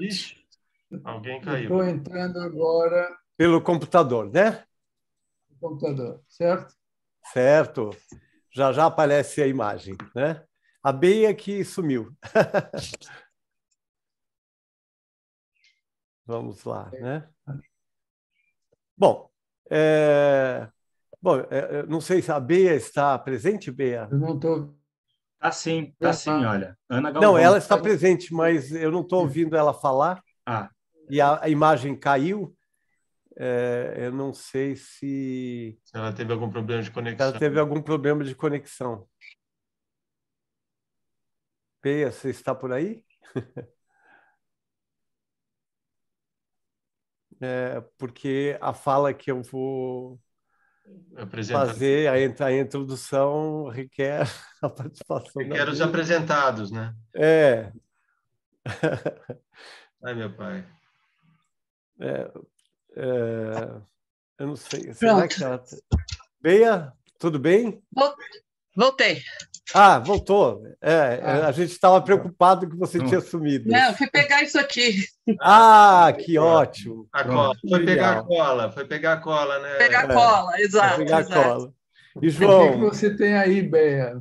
Ixi, alguém Eu caiu. estou entrando agora Pelo computador, né? no computador, certo? Certo. Já já aparece a imagem, né? A Beia que sumiu. Vamos lá, né? Bom, não sei se a Beia está presente, Beia. Eu não estou. Tá sim, olha. Ana Não, Galvão. ela está presente, mas eu não estou ouvindo ela falar. Ah, E a imagem caiu. Eu não sei se Ela teve algum problema de conexão. ela teve algum problema de conexão. Beia, você está por aí? Porque a fala que eu vou fazer, a introdução, requer a participação da Quero os Beia. apresentados, né? É. Ai, meu pai. Eu não sei. Será que ela... Beia, tudo bem? Voltei. Ah, voltou. A gente estava preocupado que você tinha sumido. Não, eu fui pegar isso aqui. Ah, que ótimo. A cola. Foi pegar a cola. Foi pegar a cola, né? Pegar a cola, exato. Pegar a cola. E O João? que você tem aí, Beia?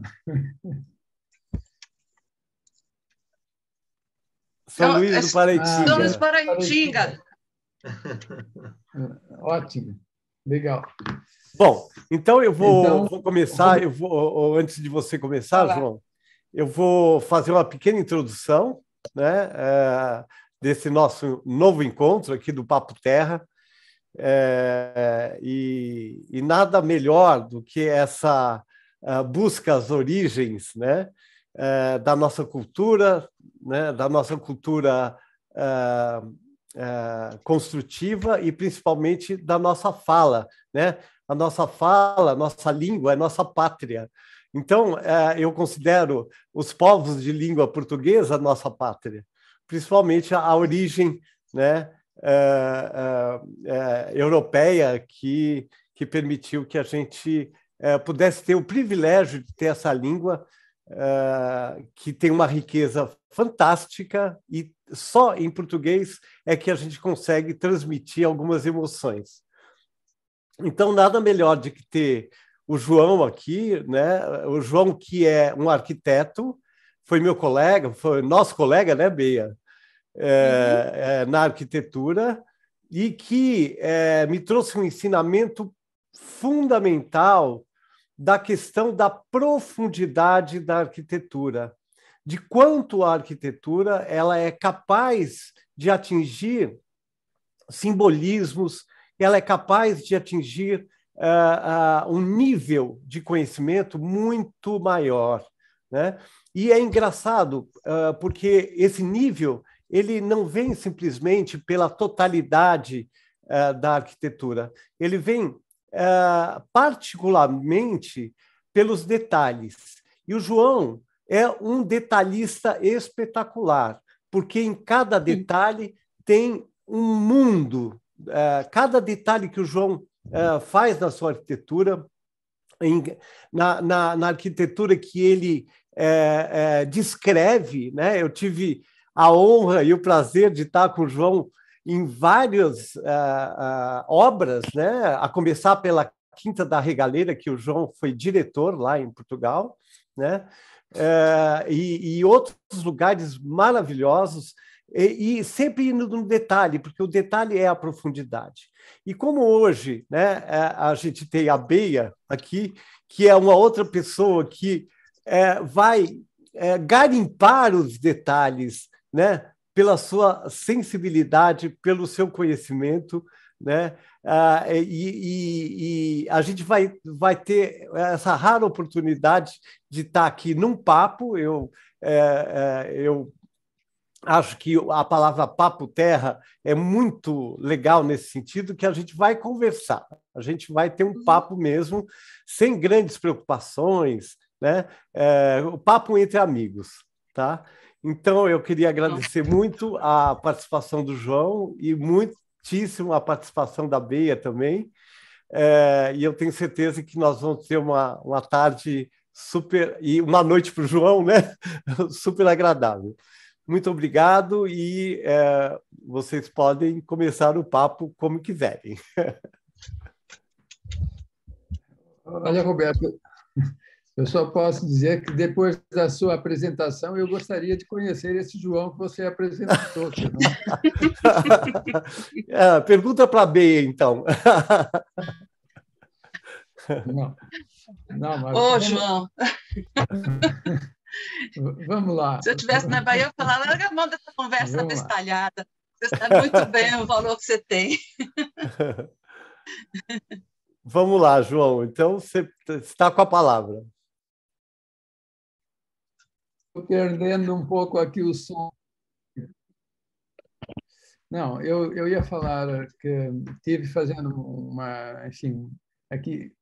São Luís do Paraitinga. São Luís do Paraitinga. Ótimo. Legal. Bom, então eu vou começar, antes de você começar, João, eu vou fazer uma pequena introdução, né, desse nosso novo encontro aqui do Papo Terra, e nada melhor do que essa busca às origens, né, da nossa cultura, né, da nossa cultura construtiva e principalmente da nossa fala, né? A nossa fala, a nossa língua é nossa pátria. Então, eu considero os povos de língua portuguesa nossa pátria, principalmente a origem, né, europeia que permitiu que a gente pudesse ter o privilégio de ter essa língua que tem uma riqueza fantástica e só em português é que a gente consegue transmitir algumas emoções. Então, nada melhor do que ter o João aqui, né? O João, que é um arquiteto, foi meu colega, foi nosso colega, né, Beia? Na arquitetura, e que me trouxe um ensinamento fundamental da questão da profundidade da arquitetura, de quanto a arquitetura ela é capaz de atingir simbolismos, ela é capaz de atingir um nível de conhecimento muito maior, né? E é engraçado, porque esse nível ele não vem simplesmente pela totalidade da arquitetura, ele vem particularmente pelos detalhes. E o João é um detalhista espetacular, porque em cada detalhe tem um mundo. Cada detalhe que o João faz na sua arquitetura, na arquitetura que ele descreve, né? Eu tive a honra e o prazer de estar com o João em várias obras, né? A começar pela Quinta da Regaleira, que o João foi diretor lá em Portugal, né? E outros lugares maravilhosos, e sempre indo no detalhe, porque o detalhe é a profundidade. E como hoje, né, a gente tem a Beia aqui, que é uma outra pessoa que vai garimpar os detalhes, né, pela sua sensibilidade, pelo seu conhecimento, né? E a gente vai ter essa rara oportunidade de estar aqui num papo. Eu acho que a palavra papo terra é muito legal nesse sentido, que a gente vai conversar, a gente vai ter um papo mesmo, sem grandes preocupações, né? O papo entre amigos, tá? Então, eu queria agradecer muito a participação do João e muitíssimo a participação da Beia também, e eu tenho certeza que nós vamos ter uma tarde super, e uma noite para o João, né? Super agradável. Muito obrigado e vocês podem começar o papo como quiserem. Olha, Roberto, eu só posso dizer que depois da sua apresentação eu gostaria de conhecer esse João que você apresentou. Pergunta para a Bea, então. Não, não, mas Ô, João, vamos lá. se eu estivesse na Bahia, eu ia falar, larga a mão dessa conversa Vamos lá. bestalhada. Você sabe muito bem o valor que você tem. Vamos lá, João. Então, você está com a palavra. Estou perdendo um pouco aqui o som. Não, eu ia falar que tive fazendo enfim, aqui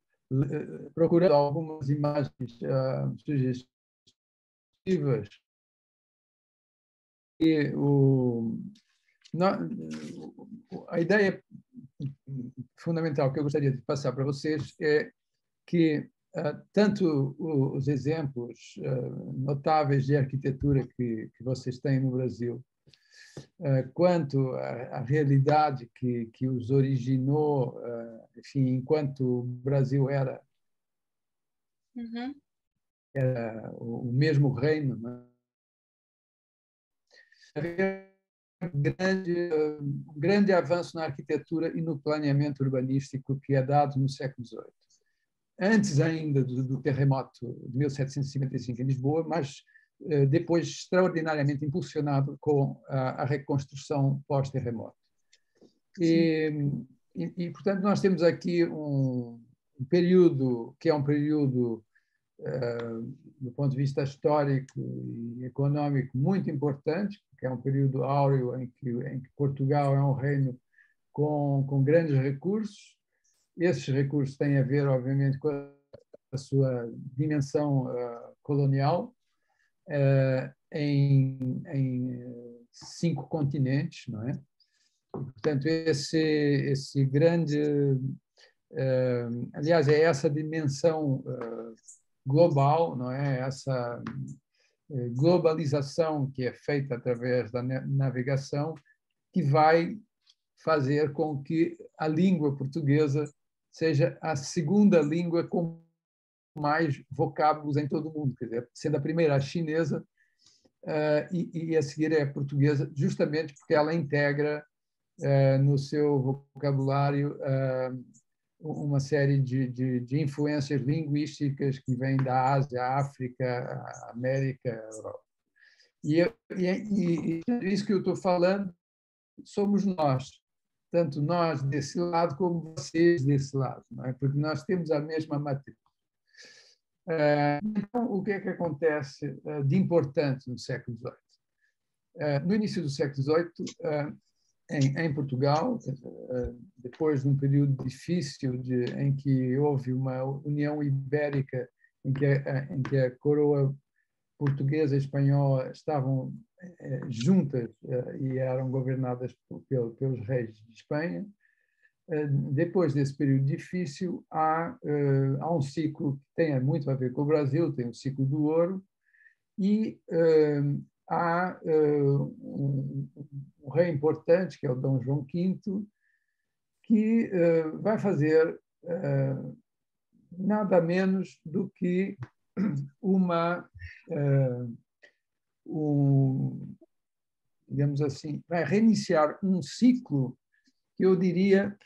procurando algumas imagens sugestivas e a ideia fundamental que eu gostaria de passar para vocês é que tanto os exemplos notáveis de arquitetura que vocês têm no Brasil, quanto a realidade que os originou, enfim, enquanto o Brasil era o mesmo reino, né? Um grande avanço na arquitetura e no planeamento urbanístico que é dado no século XVIII. Antes ainda do terremoto de 1755 em Lisboa, mas depois extraordinariamente impulsionado com a reconstrução pós-terremoto. E, portanto, nós temos aqui um período que é um período, do ponto de vista histórico e econômico, muito importante, que é um período áureo em que Portugal é um reino com grandes recursos. Esses recursos têm a ver, obviamente, com a sua dimensão colonial, em 5 continentes, não é? Portanto, esse grande, aliás, é essa dimensão global, não é? Essa globalização que é feita através da navegação, que vai fazer com que a língua portuguesa seja a segunda língua com mais vocábulos em todo o mundo, quer dizer, sendo a primeira a chinesa e a seguir é a portuguesa, justamente porque ela integra no seu vocabulário uma série de influências linguísticas que vêm da Ásia, África, América, Europa. E isso que eu estou falando somos nós, tanto nós desse lado como vocês desse lado, não é? Porque nós temos a mesma matriz. Então, o que é que acontece de importante no século XVIII? No início do século XVIII, em Portugal, depois de um período difícil em que houve uma união ibérica, em que a coroa portuguesa e espanhola estavam juntas e eram governadas pelos reis de Espanha. Depois desse período difícil, há um ciclo que tem muito a ver com o Brasil, tem o ciclo do ouro, e há um rei importante, que é o Dom João V, que vai fazer nada menos do que digamos assim, vai reiniciar um ciclo que eu diria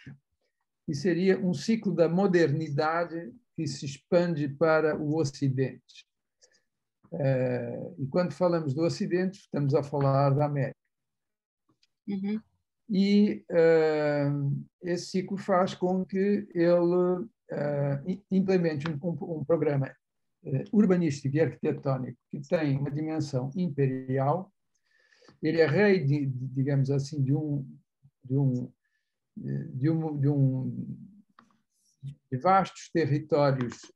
que seria um ciclo da modernidade que se expande para o Ocidente. E quando falamos do Ocidente, estamos a falar da América. Uhum. E esse ciclo faz com que ele implemente um programa urbanístico e arquitetónico que tem uma dimensão imperial. Ele é rei, digamos assim, de vastos territórios,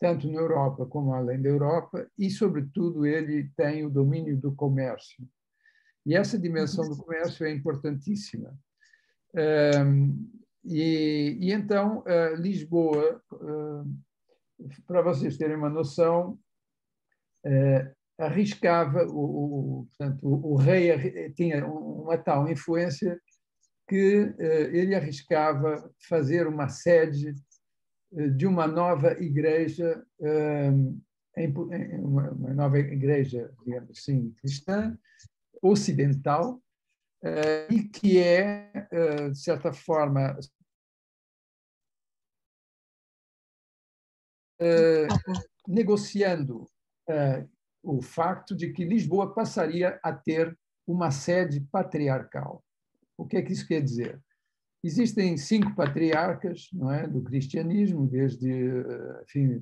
tanto na Europa como além da Europa, e, sobretudo, ele tem o domínio do comércio. E essa dimensão do comércio é importantíssima. E então, Lisboa para vocês terem uma noção, arriscava, portanto, o rei tinha uma tal influência que ele arriscava fazer uma sede de uma nova igreja, uma nova igreja, digamos assim, cristã, ocidental, e que é, de certa forma, negociando o facto de que Lisboa passaria a ter uma sede patriarcal. O que é que isso quer dizer? Existem 5 patriarcas, não é, do cristianismo, desde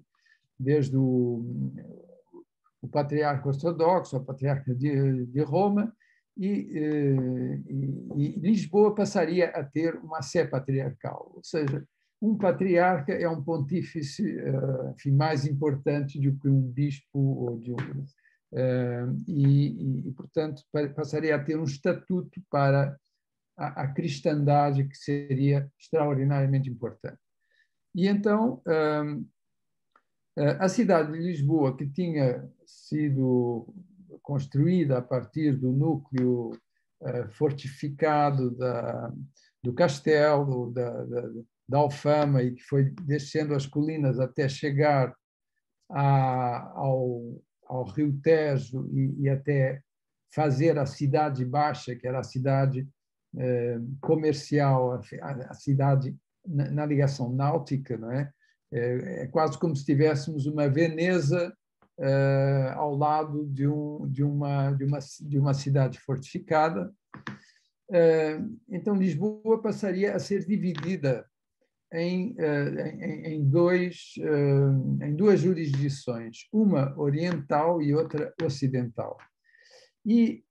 o patriarca ortodoxo, o patriarca de Roma, e Lisboa passaria a ter uma sé patriarcal, ou seja, um patriarca é um pontífice, enfim, mais importante do que um bispo ou portanto, passaria a ter um estatuto para a cristandade que seria extraordinariamente importante. E então a cidade de Lisboa, que tinha sido construída a partir do núcleo fortificado do castelo, da Alfama, e que foi descendo as colinas até chegar ao Rio Tejo e até fazer a Cidade Baixa, que era a cidade comercial, a cidade na ligação náutica, não é? É quase como se tivéssemos uma Veneza ao lado de uma cidade fortificada. Então, Lisboa passaria a ser dividida em duas jurisdições, uma oriental e outra ocidental. E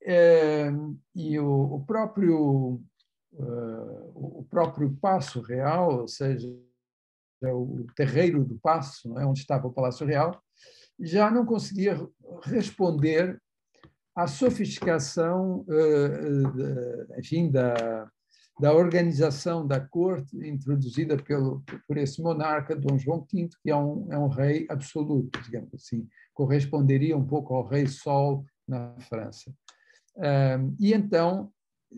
o próprio Paço Real, ou seja, o terreiro do Paço, não é, onde estava o Palácio Real, já não conseguia responder à sofisticação, enfim, da organização da corte introduzida por esse monarca, Dom João V, que é um rei absoluto, digamos assim, corresponderia um pouco ao rei Sol na França. E então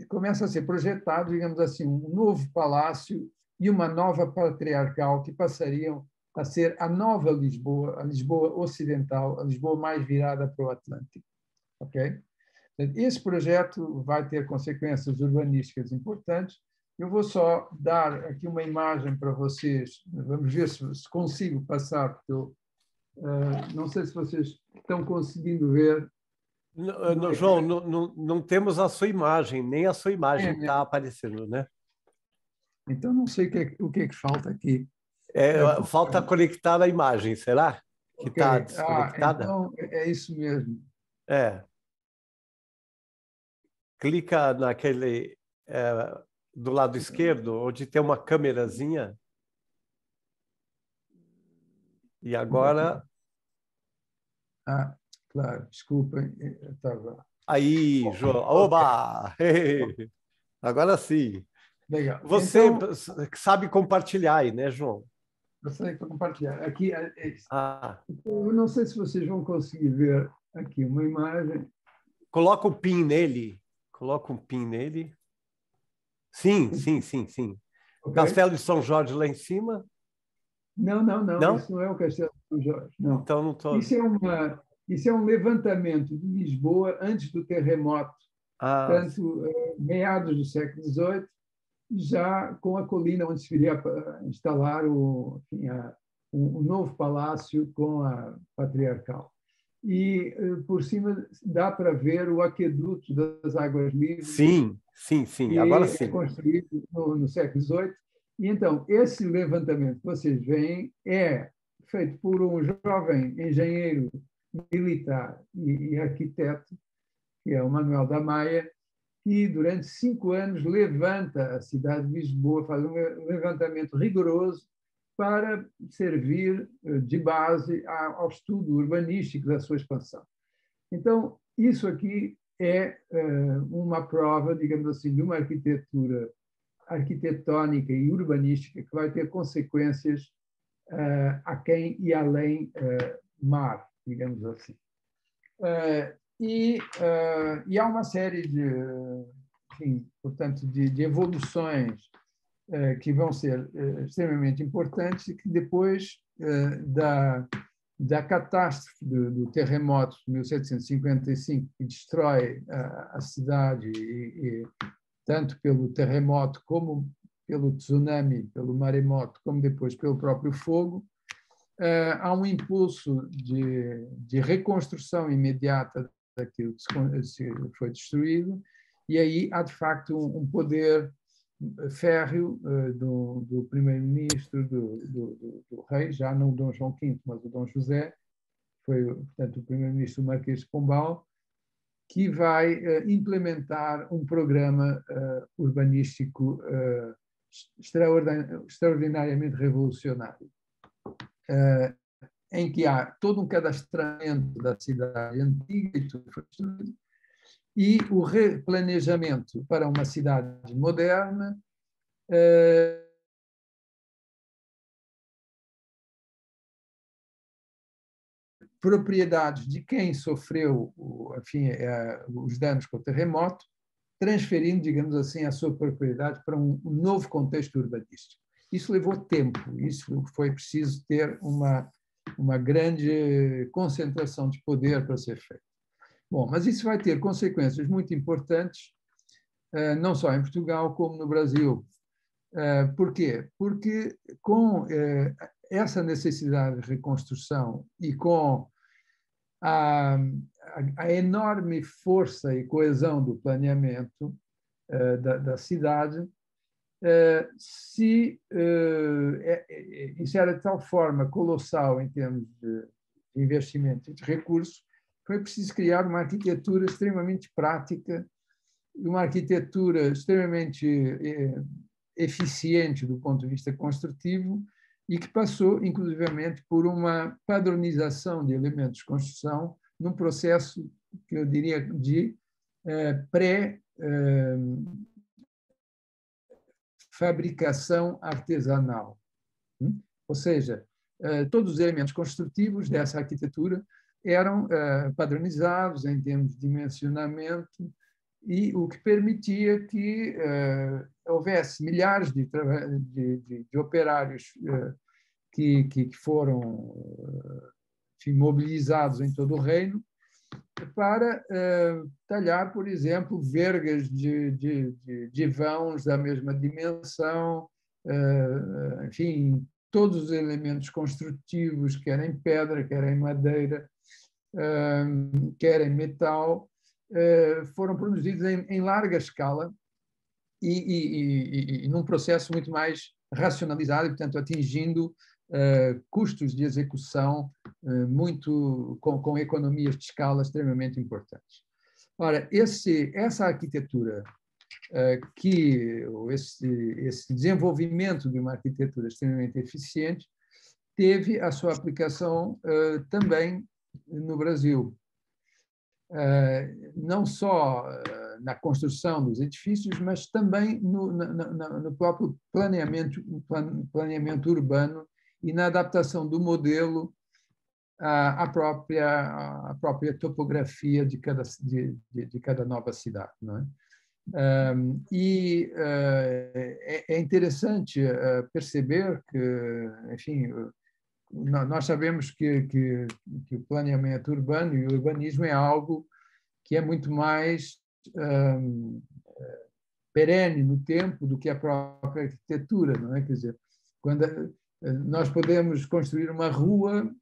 começa a ser projetado, digamos assim, um novo palácio e uma nova patriarcal que passariam a ser a nova Lisboa, a Lisboa ocidental, a Lisboa mais virada para o Atlântico. Ok? Esse projeto vai ter consequências urbanísticas importantes. Eu vou só dar aqui uma imagem para vocês. Vamos ver se consigo passar, porque eu não sei se vocês estão conseguindo ver. João, não temos a sua imagem, nem a sua imagem está aparecendo, né? Então, não sei o que é que falta aqui. Falta conectar a imagem, será? Que está desconectada? Então, é isso mesmo. Clica naquele do lado esquerdo, onde tem uma câmerazinha. E agora... Claro, desculpem, eu estava... Aí, João. Oba! Agora sim. Legal. Você então, sabe compartilhar aí, né, João? Eu sei para compartilhar. Aqui eu não sei se vocês vão conseguir ver aqui uma imagem. Coloca o pin nele. Coloca um pin nele. Sim. Okay. Castelo de São Jorge lá em cima. Não. Isso não é o Castelo de São Jorge. Não. Então não tô... Isso é um levantamento de Lisboa antes do terremoto. Portanto, meados do século XVIII, já com a colina onde se viria instalar um novo palácio com a patriarcal. E, por cima, dá para ver o aqueduto das Águas Livres. Sim. Agora sim. É construído no século XVIII. E, então, esse levantamento que vocês veem é feito por um jovem engenheiro militar e arquiteto, que é o Manuel da Maia, que durante 5 anos levanta a cidade de Lisboa, faz um levantamento rigoroso para servir de base ao estudo urbanístico da sua expansão. Então, isso aqui é uma prova, digamos assim, de uma arquitetura arquitetónica e urbanística que vai ter consequências aquém e além mar, digamos assim. E há uma série de, enfim, portanto, de evoluções que vão ser extremamente importantes e que depois da catástrofe do terremoto de 1755, que destrói a cidade, tanto pelo terremoto como pelo tsunami, pelo maremoto, como depois pelo próprio fogo, há um impulso de reconstrução imediata daquilo que foi destruído, e aí há, de facto, um poder férreo do primeiro-ministro, do rei, já não o Dom João V, mas o Dom José, foi, portanto, o primeiro-ministro Marquês de Pombal, que vai implementar um programa urbanístico extraordinariamente revolucionário, em que há todo um cadastramento da cidade antiga e tudo foi destruído, e o replanejamento para uma cidade moderna, propriedades de quem sofreu, enfim, os danos com o terremoto, transferindo, digamos assim, a sua propriedade para um novo contexto urbanístico. Isso levou tempo, isso foi preciso ter uma grande concentração de poder para ser feito. Bom, mas isso vai ter consequências muito importantes, não só em Portugal, como no Brasil. Por quê? Porque com essa necessidade de reconstrução e com a enorme força e coesão do planeamento da cidade, isso era de tal forma colossal em termos de investimento e de recursos, foi preciso criar uma arquitetura extremamente prática, uma arquitetura extremamente eficiente do ponto de vista construtivo e que passou, inclusivamente, por uma padronização de elementos de construção num processo que eu diria de pré-fabricação artesanal. Ou seja, todos os elementos construtivos dessa arquitetura eram padronizados em termos de dimensionamento, e o que permitia que houvesse milhares de operários que foram, enfim, mobilizados em todo o reino para talhar, por exemplo, vergas de vãos da mesma dimensão, enfim, todos os elementos construtivos, quer em pedra, quer em madeira, quer em metal, foram produzidos em larga escala e num processo muito mais racionalizado, e, portanto, atingindo custos de execução com economias de escala extremamente importantes. Ora, essa arquitetura, esse desenvolvimento de uma arquitetura extremamente eficiente, teve a sua aplicação também no Brasil. Não só na construção dos edifícios, mas também no próprio planeamento urbano e na adaptação do modelo à própria topografia de cada nova cidade, não é? É interessante perceber que, enfim, nós sabemos que o planeamento urbano e o urbanismo é algo que é muito mais perene no tempo do que a própria arquitetura, não é? Quer dizer, quando nós podemos construir uma rua,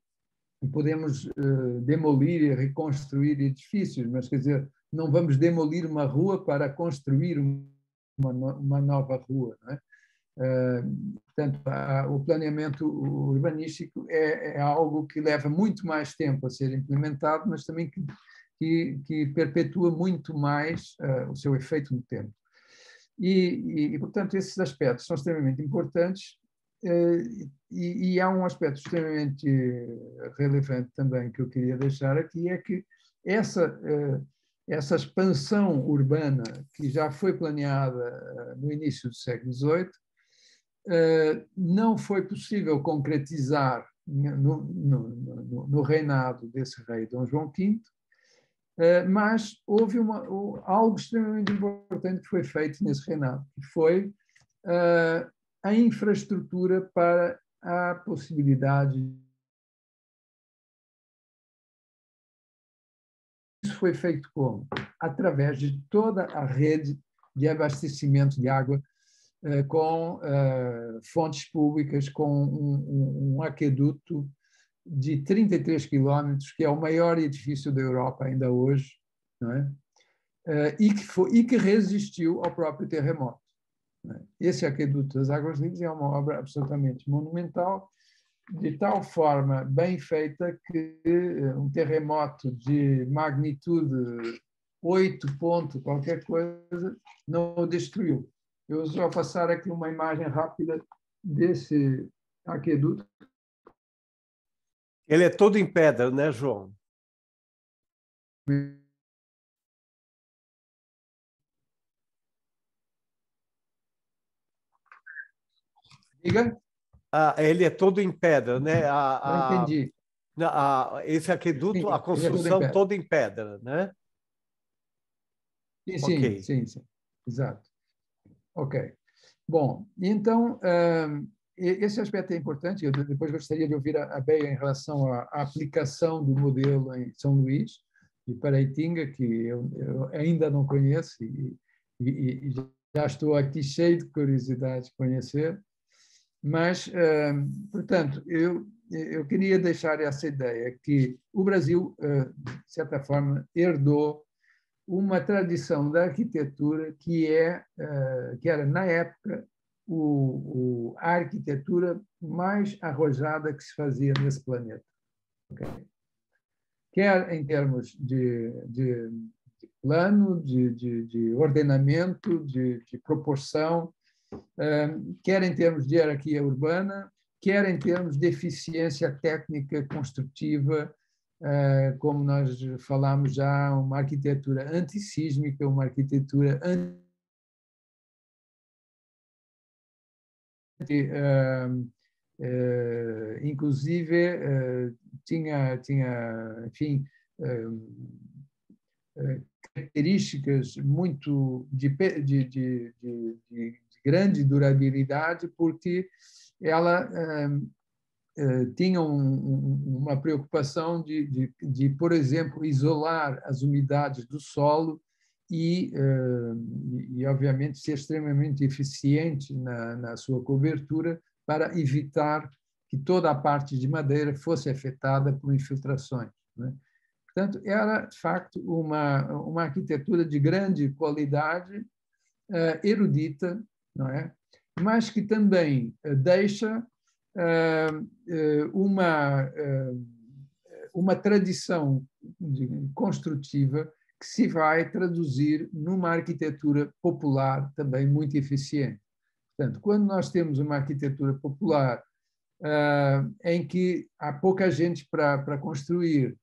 podemos demolir e reconstruir edifícios, mas, quer dizer, não vamos demolir uma rua para construir uma nova rua, não é? Portanto, o planeamento urbanístico é algo que leva muito mais tempo a ser implementado, mas também que perpetua muito mais o seu efeito no tempo. Portanto, esses aspectos são extremamente importantes, e há um aspecto extremamente relevante também que eu queria deixar aqui, é que essa expansão urbana que já foi planeada no início do século XVIII não foi possível concretizar no reinado desse rei Dom João V, mas houve algo extremamente importante que foi feito nesse reinado, que foi a infraestrutura para a possibilidade. Isso foi feito como? Através de toda a rede de abastecimento de água, com fontes públicas, com um aqueduto de 33 quilômetros, que é o maior edifício da Europa ainda hoje, não é? E que resistiu ao próprio terremoto. Não é? Esse aqueduto das Águas Livres é uma obra absolutamente monumental, de tal forma bem feita que um terremoto de magnitude 8 ponto qualquer coisa não o destruiu. Eu vou passar aqui uma imagem rápida desse aqueduto. Ele é todo em pedra, né, João? Diga? Ele é todo em pedra, né? Não entendi. Esse aqueduto, Sim, a construção ele é toda em pedra, né? Sim, Ok. sim, exato. Ok. Bom, então, esse aspecto é importante. Eu depois gostaria de ouvir a Bea em relação à aplicação do modelo em São Luís de Paraitinga, que eu ainda não conheço e já estou aqui cheio de curiosidade de conhecer. Mas, portanto, eu queria deixar essa ideia que o Brasil, de certa forma, herdou uma tradição da arquitetura que era, na época, a arquitetura mais arrojada que se fazia nesse planeta. Okay? Quer em termos de plano, de ordenamento, de proporção, quer em termos de hierarquia urbana, quer em termos de eficiência técnica construtiva, como nós falámos já, uma arquitetura antissísmica, uma arquitetura inclusive tinha, enfim, características muito de grande durabilidade, porque ela tinha uma preocupação de, por exemplo, isolar as umidades do solo e obviamente, ser extremamente eficiente na sua cobertura para evitar que toda a parte de madeira fosse afetada por infiltrações, né? Portanto, era, de facto, uma arquitetura de grande qualidade, erudita, não é? Mas que também deixa uma tradição construtiva que se vai traduzir numa arquitetura popular também muito eficiente. Portanto, quando nós temos uma arquitetura popular em que há pouca gente para construir,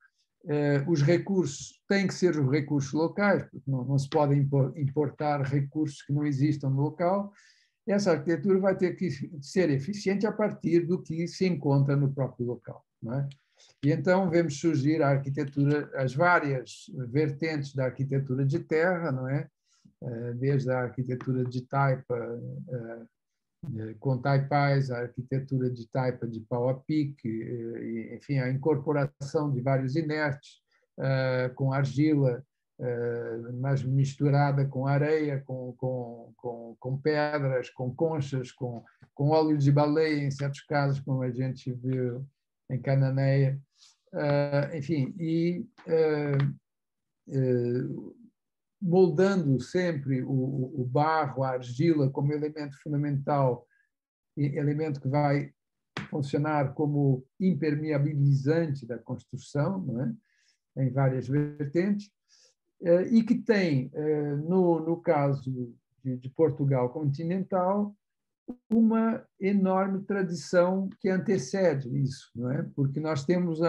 os recursos têm que ser os recursos locais, porque não se pode importar recursos que não existam no local, essa arquitetura vai ter que ser eficiente a partir do que se encontra no próprio local, não é? E então vemos surgir a arquitetura, as várias vertentes da arquitetura de terra, não é? Desde a arquitetura de taipa, com taipais, a arquitetura de taipa de pau a pique, enfim, a incorporação de vários inertes, com argila, mas misturada com areia, com pedras, com conchas, com óleo de baleia, em certos casos, como a gente viu em Cananéia. Enfim, e moldando sempre o barro, a argila, como elemento fundamental, elemento que vai funcionar como impermeabilizante da construção, não é? Em várias vertentes, e que tem, no caso de Portugal continental, uma enorme tradição que antecede isso, não é? Porque nós temos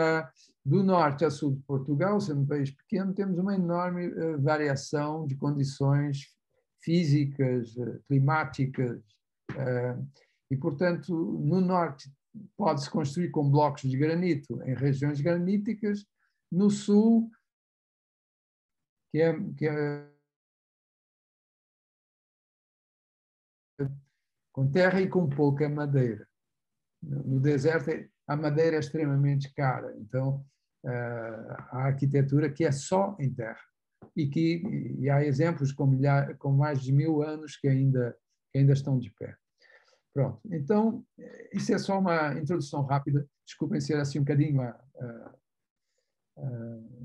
do norte a sul de Portugal, sendo um país pequeno, temos uma enorme variação de condições físicas, climáticas, E, portanto, no norte pode-se construir com blocos de granito em regiões graníticas, no sul, que é com terra e com pouca madeira. No deserto, a madeira é extremamente cara, então a arquitetura que é só em terra. E há exemplos com mais de 1000 anos que ainda estão de pé. Pronto, então, isso é só uma introdução rápida. Desculpem ser assim um bocadinho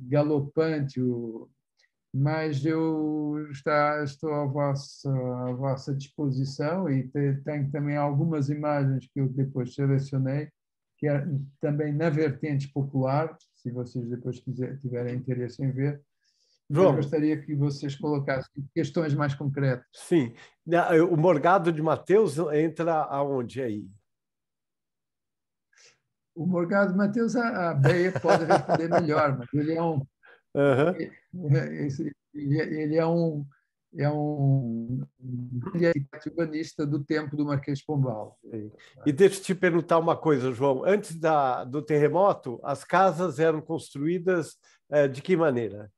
galopante, mas eu estou à vossa disposição e tenho também algumas imagens que eu depois selecionei, que é também na vertente popular, se vocês depois tiverem interesse em ver. João, eu gostaria que vocês colocassem questões mais concretas. Sim. O Morgado de Mateus entra aonde aí? O Morgado de Mateus, a Beia pode responder melhor, mas ele é um... Ele é um arquiteto urbanista do tempo do Marquês de Pombal. E deixa eu te perguntar uma coisa, João. Antes do terremoto, as casas eram construídas de que maneira?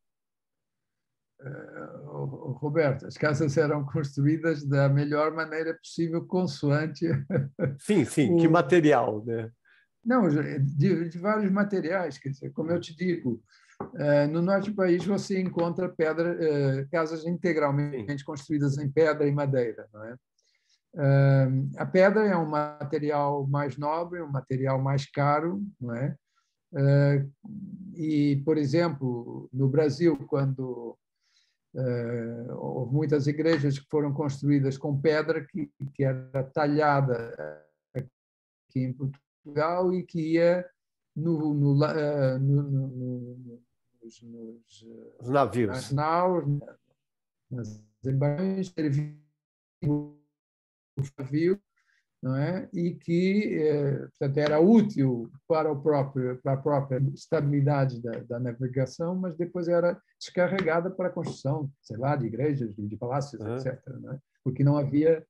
Roberto, as casas eram construídas da melhor maneira possível, consoante... Sim, que material, né? Não, de vários materiais, quer dizer, como eu te digo, no norte do país você encontra casas integralmente construídas em pedra e madeira, não é? A pedra é um material mais nobre, um material mais caro, não é? E, por exemplo, no Brasil, quando houve muitas igrejas que foram construídas com pedra que era talhada aqui em Portugal e que ia nos navios, nas naus, nas embarcações, o navio, não é? E que, portanto, era útil para a própria estabilidade da navegação, mas depois era descarregada para a construção, sei lá, de igrejas, de palácios, etc. Não é? Porque não havia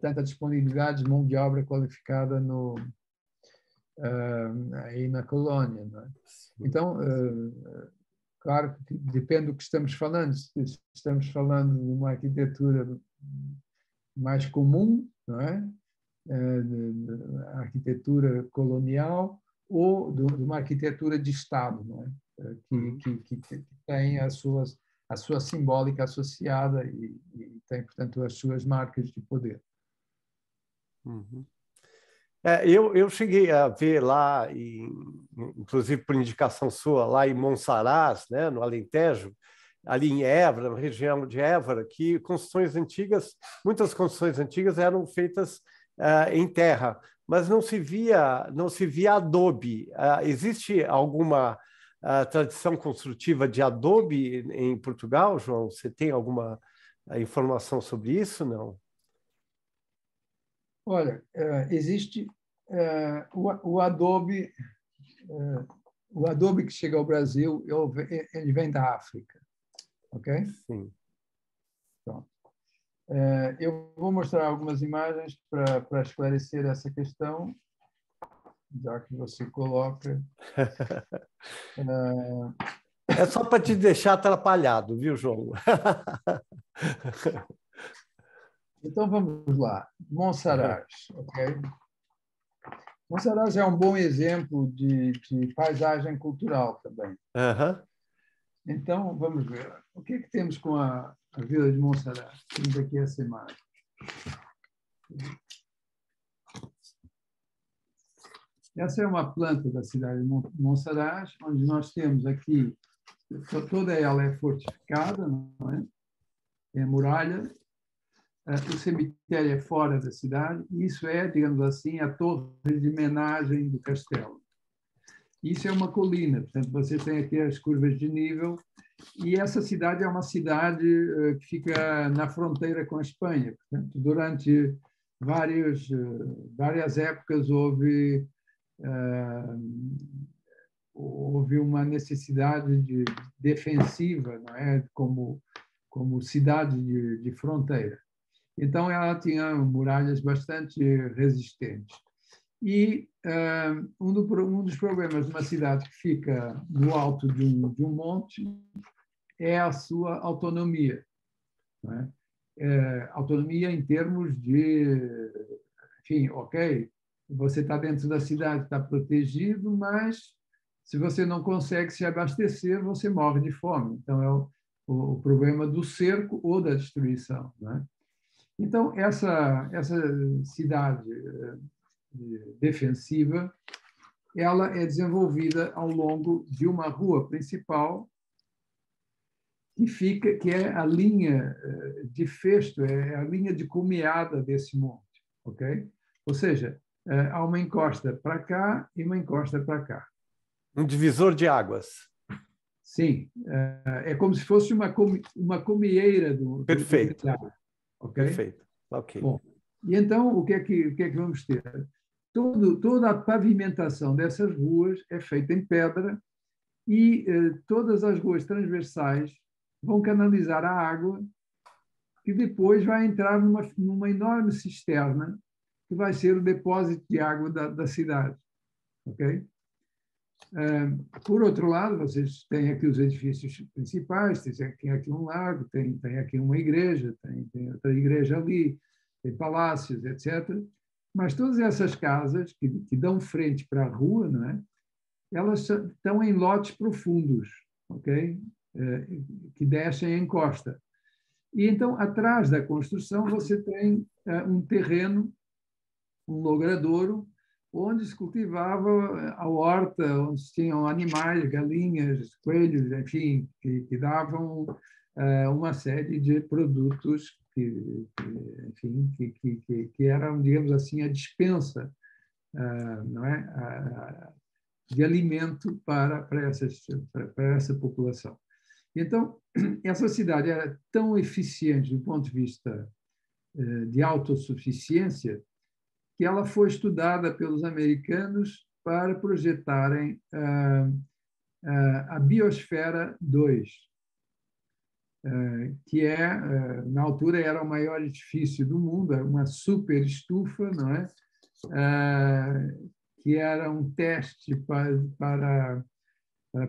tanta disponibilidade de mão de obra qualificada aí na colônia. Não é? Então, claro que depende do que estamos falando. Se estamos falando de uma arquitetura mais comum, não é? A arquitetura colonial ou de uma arquitetura de Estado, não é? Que tem a sua simbólica associada e tem, portanto, as suas marcas de poder. Uhum. Eu cheguei a ver lá, inclusive por indicação sua, lá em Monsaraz, né, no Alentejo, ali em Évora, na região de Évora, que muitas construções antigas eram feitas em terra, mas não se via adobe. Existe alguma tradição construtiva de adobe em Portugal, João? Você tem alguma informação sobre isso? Não? Olha, existe o adobe. O adobe que chega ao Brasil, ele vem da África, ok? Sim. Pronto. Eu vou mostrar algumas imagens para esclarecer essa questão, já que você coloca. É só para te deixar atrapalhado, viu, João? Então, vamos lá. Monsaraz, ok? Monsaraz é um bom exemplo de paisagem cultural também. Uhum. Então, vamos ver. O que é que temos com a vila de Monsaraz? Temos aqui essa imagem. Essa é uma planta da cidade de Monsaraz, onde nós temos aqui, toda ela é fortificada, não é? É a muralha. O cemitério é fora da cidade, e isso é, digamos assim, a torre de homenagem do castelo. Isso é uma colina, portanto, você tem aqui as curvas de nível, e essa cidade é uma cidade que fica na fronteira com a Espanha. Portanto, durante várias épocas houve uma necessidade defensiva, não é? Como cidade de fronteira. Então, ela tinha muralhas bastante resistentes. E um dos problemas de uma cidade que fica no alto de um monte é a sua autonomia. Não é? Autonomia em termos de, enfim, ok, você está dentro da cidade, está protegido, mas se você não consegue se abastecer, você morre de fome. Então, é o problema do cerco ou da destruição. Não é? Então, essa cidade defensiva, ela é desenvolvida ao longo de uma rua principal que é a linha de fecho, é a linha de cumeada desse monte, ok? Ou seja, há uma encosta para cá e uma encosta para cá. Um divisor de águas. Sim, é como se fosse uma comieira Perfeito. ok? Perfeito. Ok. Bom, e então o que é que vamos ter? Toda a pavimentação dessas ruas é feita em pedra e todas as ruas transversais vão canalizar a água que depois vai entrar numa enorme cisterna que vai ser o depósito de água da cidade. Ok? Por outro lado, vocês têm aqui os edifícios principais, tem aqui um lago, tem aqui uma igreja, tem outra igreja ali, tem palácios, etc. Mas todas essas casas que dão frente para a rua, não é? Elas estão em lotes profundos, ok? Que descem em costa. E então, atrás da construção, você tem um terreno, um logradouro, onde se cultivava a horta, onde se tinham animais, galinhas, coelhos, enfim, que davam uma série de produtos que eram, digamos assim, a despensa, não é? De alimento para essa população. Então, essa cidade era tão eficiente do ponto de vista de autossuficiência que ela foi estudada pelos americanos para projetarem a Biosfera 2, que na altura era o maior edifício do mundo, era uma super estufa, não é? Que era um teste para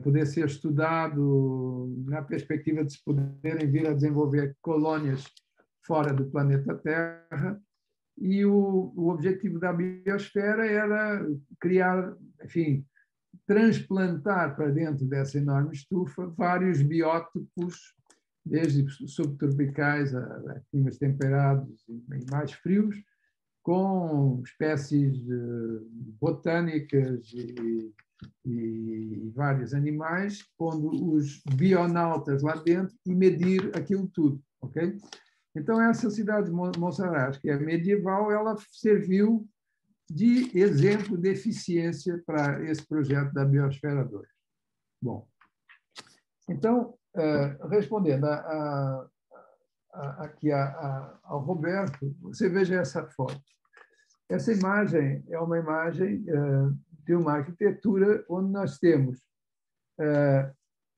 poder ser estudado na perspectiva de se poderem vir a desenvolver colônias fora do planeta Terra. E o objetivo da biosfera era criar, enfim, transplantar para dentro dessa enorme estufa vários biótopos, desde subtropicais a climas temperados e mais frios, com espécies botânicas e vários animais, pondo os bionautas lá dentro e medir aquilo tudo, ok? Então, essa cidade de Monsaraz, que é medieval, ela serviu de exemplo de eficiência para esse projeto da Biosfera 2. Bom, então, respondendo aqui ao Roberto, você veja essa foto. Essa imagem é uma imagem de uma arquitetura onde nós temos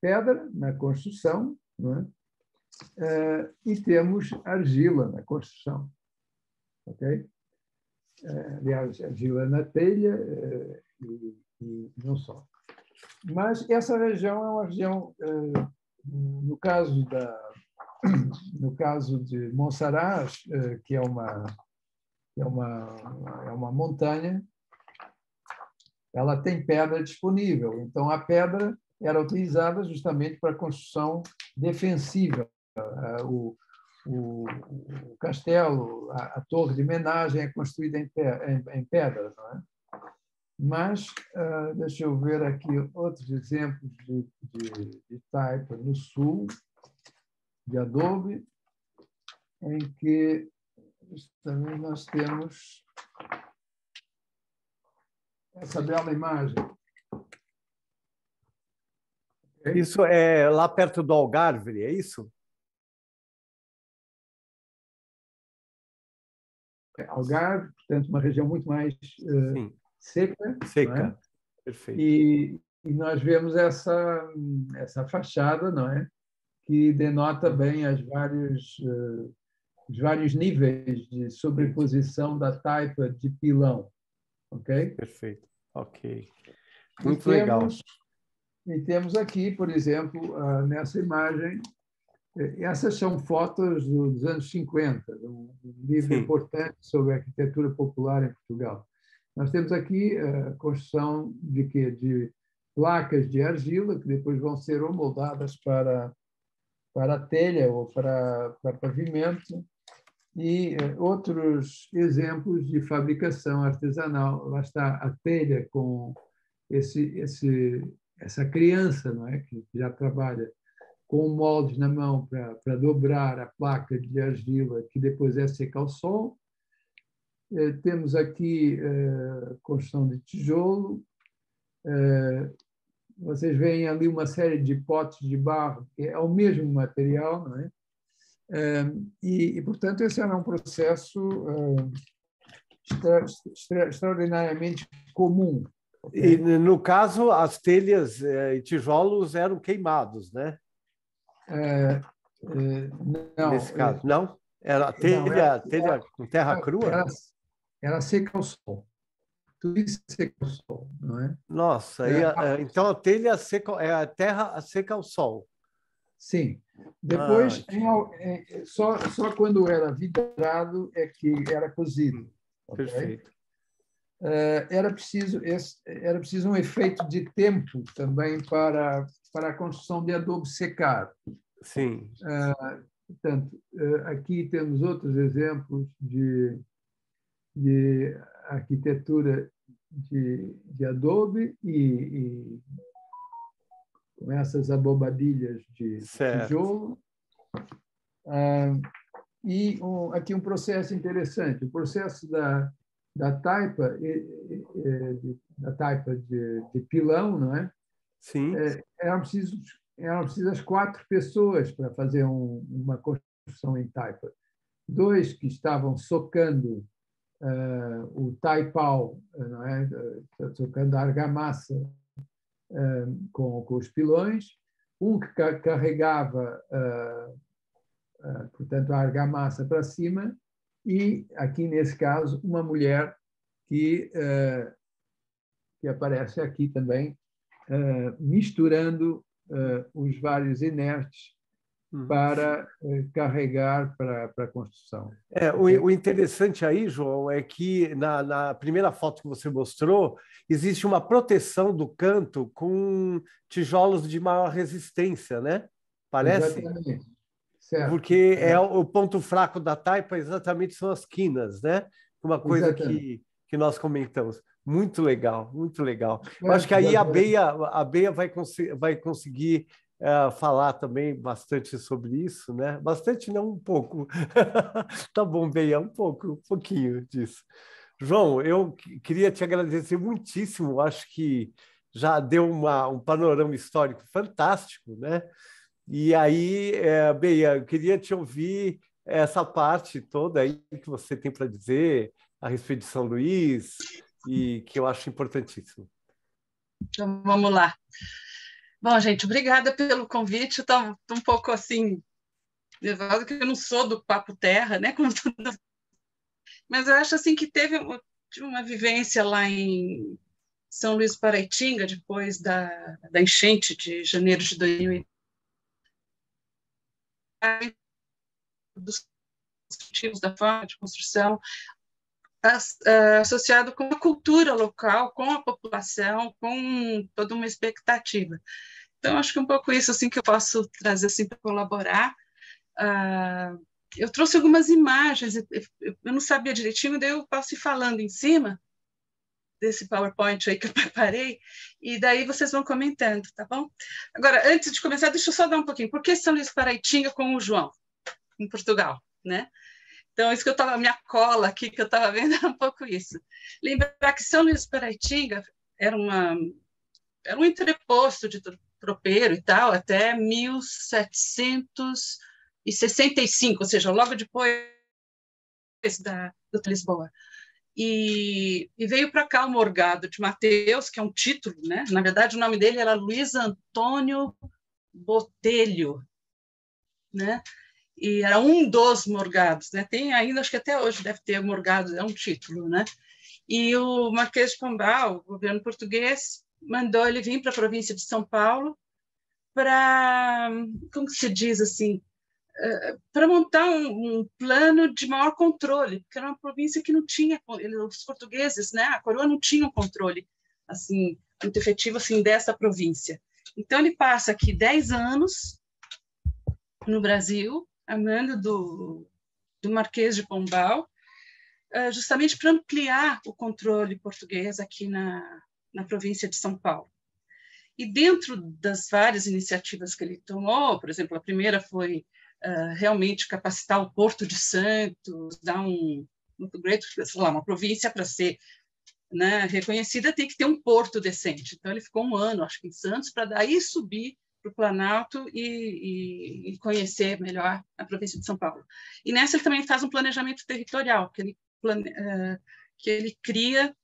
pedra na construção, não é? E temos argila na construção. Ok? Aliás, argila na telha e não só. Mas essa região é uma região, no caso de Monsaraz, que é uma montanha, ela tem pedra disponível. Então, a pedra era utilizada justamente para a construção defensiva. O castelo, a torre de homenagem é construída em pedra, não é? Mas, deixa eu ver aqui outros exemplos de taipa no sul, de adobe, em que também nós temos essa bela imagem. Okay? Isso é lá perto do Algarve, é isso? Algarve, portanto, uma região muito mais seca. Seca, não é? Perfeito. E nós vemos essa fachada, não é? Que denota bem as várias os vários níveis de sobreposição da taipa de pilão, ok? Perfeito, ok. Muito legal. E temos aqui, por exemplo, nessa imagem, essas são fotos dos anos 50, um livro Sim. importante sobre a arquitetura popular em Portugal. Nós temos aqui a construção de quê? De placas de argila, que depois vão ser ou moldadas para a telha ou para pavimento, e outros exemplos de fabricação artesanal. Lá está a telha com essa criança, não é? Que já trabalha com moldes na mão para dobrar a placa de argila, que depois é seca ao sol. Temos aqui construção de tijolo. Vocês veem ali uma série de potes de barro, que é o mesmo material, não é? Portanto, esse era um processo extraordinariamente comum. E, no caso, as telhas e tijolos eram queimados, né? Não. Nesse caso, não? Era telha com terra crua? Era seca ao sol. Tudo isso seca ao sol, não é? Nossa, então a telha seca, é a terra seca ao sol. Sim. Depois, só quando era vidrado é que era cozido. Okay? Perfeito. Era preciso um efeito de tempo também para a construção de adobe secar. Sim. Portanto, aqui temos outros exemplos de arquitetura de adobe e com essas abobadilhas de tijolo. E aqui um processo interessante, o processo da taipa de pilão, não é? Sim. Eram precisas 4 pessoas para fazer uma construção em taipa. 2 que estavam socando o taipau, não é? Socando a argamassa com os pilões, um que carregava, portanto, a argamassa para cima, e, aqui nesse caso, uma mulher que aparece aqui também, misturando os vários inertes para carregar para a construção. O interessante aí, João, é que na primeira foto que você mostrou, existe uma proteção do canto com tijolos de maior resistência, né? Parece? Exatamente. Certo. Porque o ponto fraco da taipa exatamente são as quinas, né? Uma coisa que nós comentamos. Muito legal, muito legal. Eu acho que aí a Bea vai conseguir falar também bastante sobre isso, né? Bastante, não, um pouco. Tá bom, Bea, um pouquinho disso. João, eu queria te agradecer muitíssimo, acho que já deu um panorama histórico fantástico, né? E aí, Bea, eu queria te ouvir essa parte toda aí que você tem para dizer a respeito de São Luís, e que eu acho importantíssimo. Então, vamos lá. Bom, gente, obrigada pelo convite. Estou um pouco assim, nervosa, que eu não sou do Papo Terra, né? Mas eu acho assim que tive uma vivência lá em São Luís do Paraitinga, depois da enchente de janeiro de 2000, dos motivos da forma de construção, associado com a cultura local, com a população, com toda uma expectativa. Então, acho que um pouco isso assim, que eu posso trazer assim, para colaborar. Eu trouxe algumas imagens, eu não sabia direitinho, daí eu posso ir falando em cima desse PowerPoint aí que eu preparei, e daí vocês vão comentando, tá bom? Agora, antes de começar, deixa eu só dar um pouquinho. Por que São Luís do Paraitinga com o João, em Portugal, né? Então, isso que eu estava, minha cola aqui, que eu estava vendo, era um pouco isso. Lembrar que São Luís do Paraitinga era um entreposto de tropeiro e tal, até 1765, ou seja, logo depois do Lisboa. E veio para cá o Morgado de Mateus, que é um título, né? Na verdade, o nome dele era Luiz Antônio Botelho, né? e era um dos morgados, né? Tem ainda, acho que até hoje deve ter morgado, é um título, né? E o Marquês de Pombal, o governo português, mandou ele vir para a província de São Paulo para, como se diz assim, para montar um plano de maior controle, porque era uma província que não tinha, os portugueses, né, a coroa não tinha um controle assim muito efetivo assim dessa província. Então ele passa aqui 10 anos no Brasil, a mando do Marquês de Pombal, justamente para ampliar o controle português aqui na província de São Paulo. E dentro das várias iniciativas que ele tomou, por exemplo, a primeira foi realmente capacitar o Porto de Santos, dar uma província para ser, né, reconhecida, tem que ter um porto decente. Então, ele ficou um ano, acho que em Santos, para daí subir para o Planalto e conhecer melhor a província de São Paulo. E nessa ele também faz um planejamento territorial, que ele cria,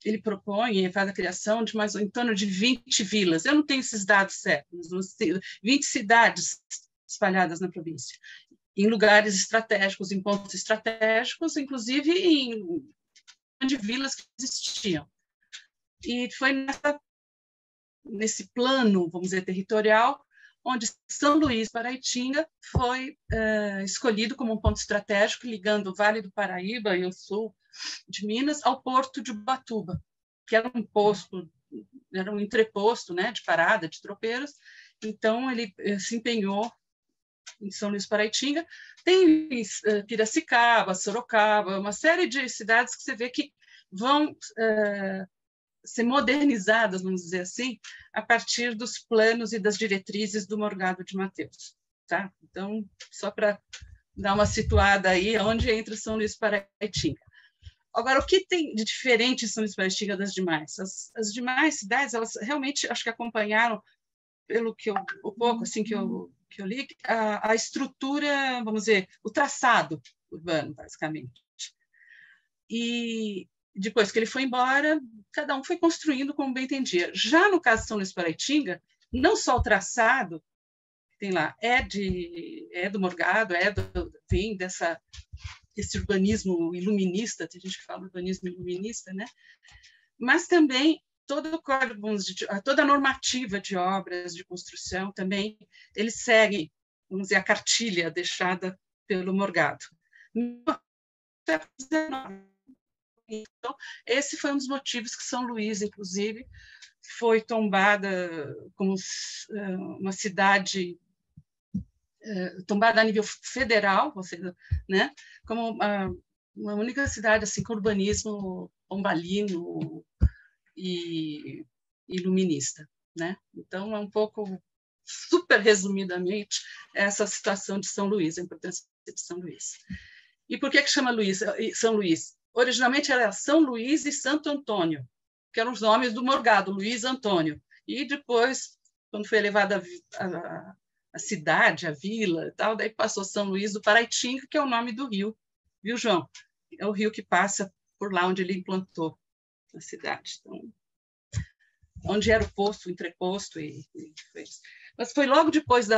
ele propõe e faz a criação de mais em torno de 20 vilas. Eu não tenho esses dados certos, 20 cidades espalhadas na província, em lugares estratégicos, em pontos estratégicos, inclusive de vilas que existiam. E foi nesse plano, vamos dizer, territorial, onde São Luís Paraitinga foi escolhido como um ponto estratégico, ligando o Vale do Paraíba e o sul de Minas ao porto de Ubatuba, que era um entreposto, né, de parada de tropeiros. Então, ele se empenhou em São Luís Paraitinga. Tem Piracicaba, Sorocaba, uma série de cidades que você vê que vão ser modernizadas, vamos dizer assim, a partir dos planos e das diretrizes do Morgado de Mateus. Tá? Então, só para dar uma situada aí, onde entra São Luís Paraitinga. Agora, o que tem de diferente em São Luís Paraitinga das demais? As demais cidades, elas realmente, acho que acompanharam, pelo que o pouco assim, que eu li, a estrutura, vamos dizer, o traçado urbano, basicamente. E depois que ele foi embora, cada um foi construindo como bem entendia. Já no caso de São Luís Paraitinga, não só o traçado, que tem lá, é do Morgado, vem desse urbanismo iluminista, tem gente que fala urbanismo iluminista, né? Mas também toda a normativa de obras de construção também, ele segue, vamos dizer, a cartilha deixada pelo Morgado. Então, esse foi um dos motivos que São Luís, inclusive, foi tombada como uma cidade tombada a nível federal, ou seja, né, como uma única cidade assim, com urbanismo pombalino e iluminista. Né? Então, é um pouco, super resumidamente, essa situação de São Luís, a importância de São Luís. E por que chama São Luís? Originalmente era São Luís e Santo Antônio, que eram os nomes do Morgado, Luís Antônio. E depois, quando foi elevada a cidade, a vila, e tal, daí passou São Luís do Paraitinga, que é o nome do rio, viu, João? É o rio que passa por lá onde ele implantou a cidade. Então, onde era o posto, o entreposto, mas foi logo depois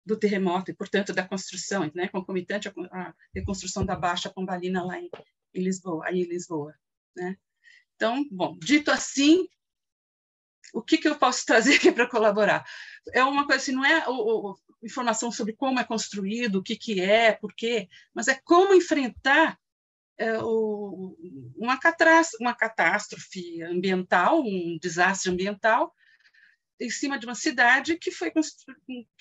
do terremoto, e, portanto, da construção, né, concomitante à reconstrução da Baixa Pombalina lá em Lisboa. Né? Então, bom, dito assim, o que eu posso trazer aqui para colaborar? É uma coisa assim, não é informação sobre como é construído, o que é, por quê, mas é como enfrentar uma catástrofe ambiental, um desastre ambiental, em cima de uma cidade que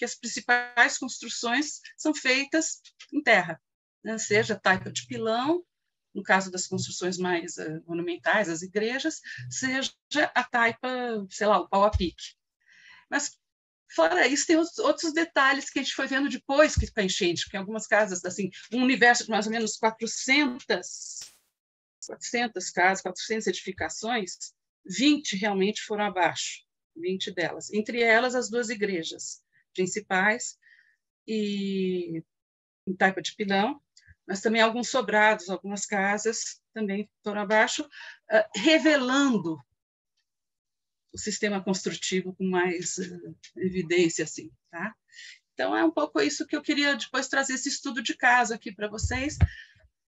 as principais construções são feitas em terra, né? Seja taipa de pilão, no caso das construções mais monumentais, as igrejas, seja a taipa, sei lá, o pau a pique. Mas, fora isso, tem outros detalhes que a gente foi vendo depois que a enchente, porque em algumas casas, assim, um universo de mais ou menos 400 casas, 400 edificações, 20 realmente foram abaixo, 20 delas. Entre elas, as 2 igrejas principais e em taipa de pilão, mas também alguns sobrados, algumas casas também foram abaixo, revelando o sistema construtivo com mais evidência, assim, tá? Então, é um pouco isso que eu queria depois trazer esse estudo de caso aqui para vocês.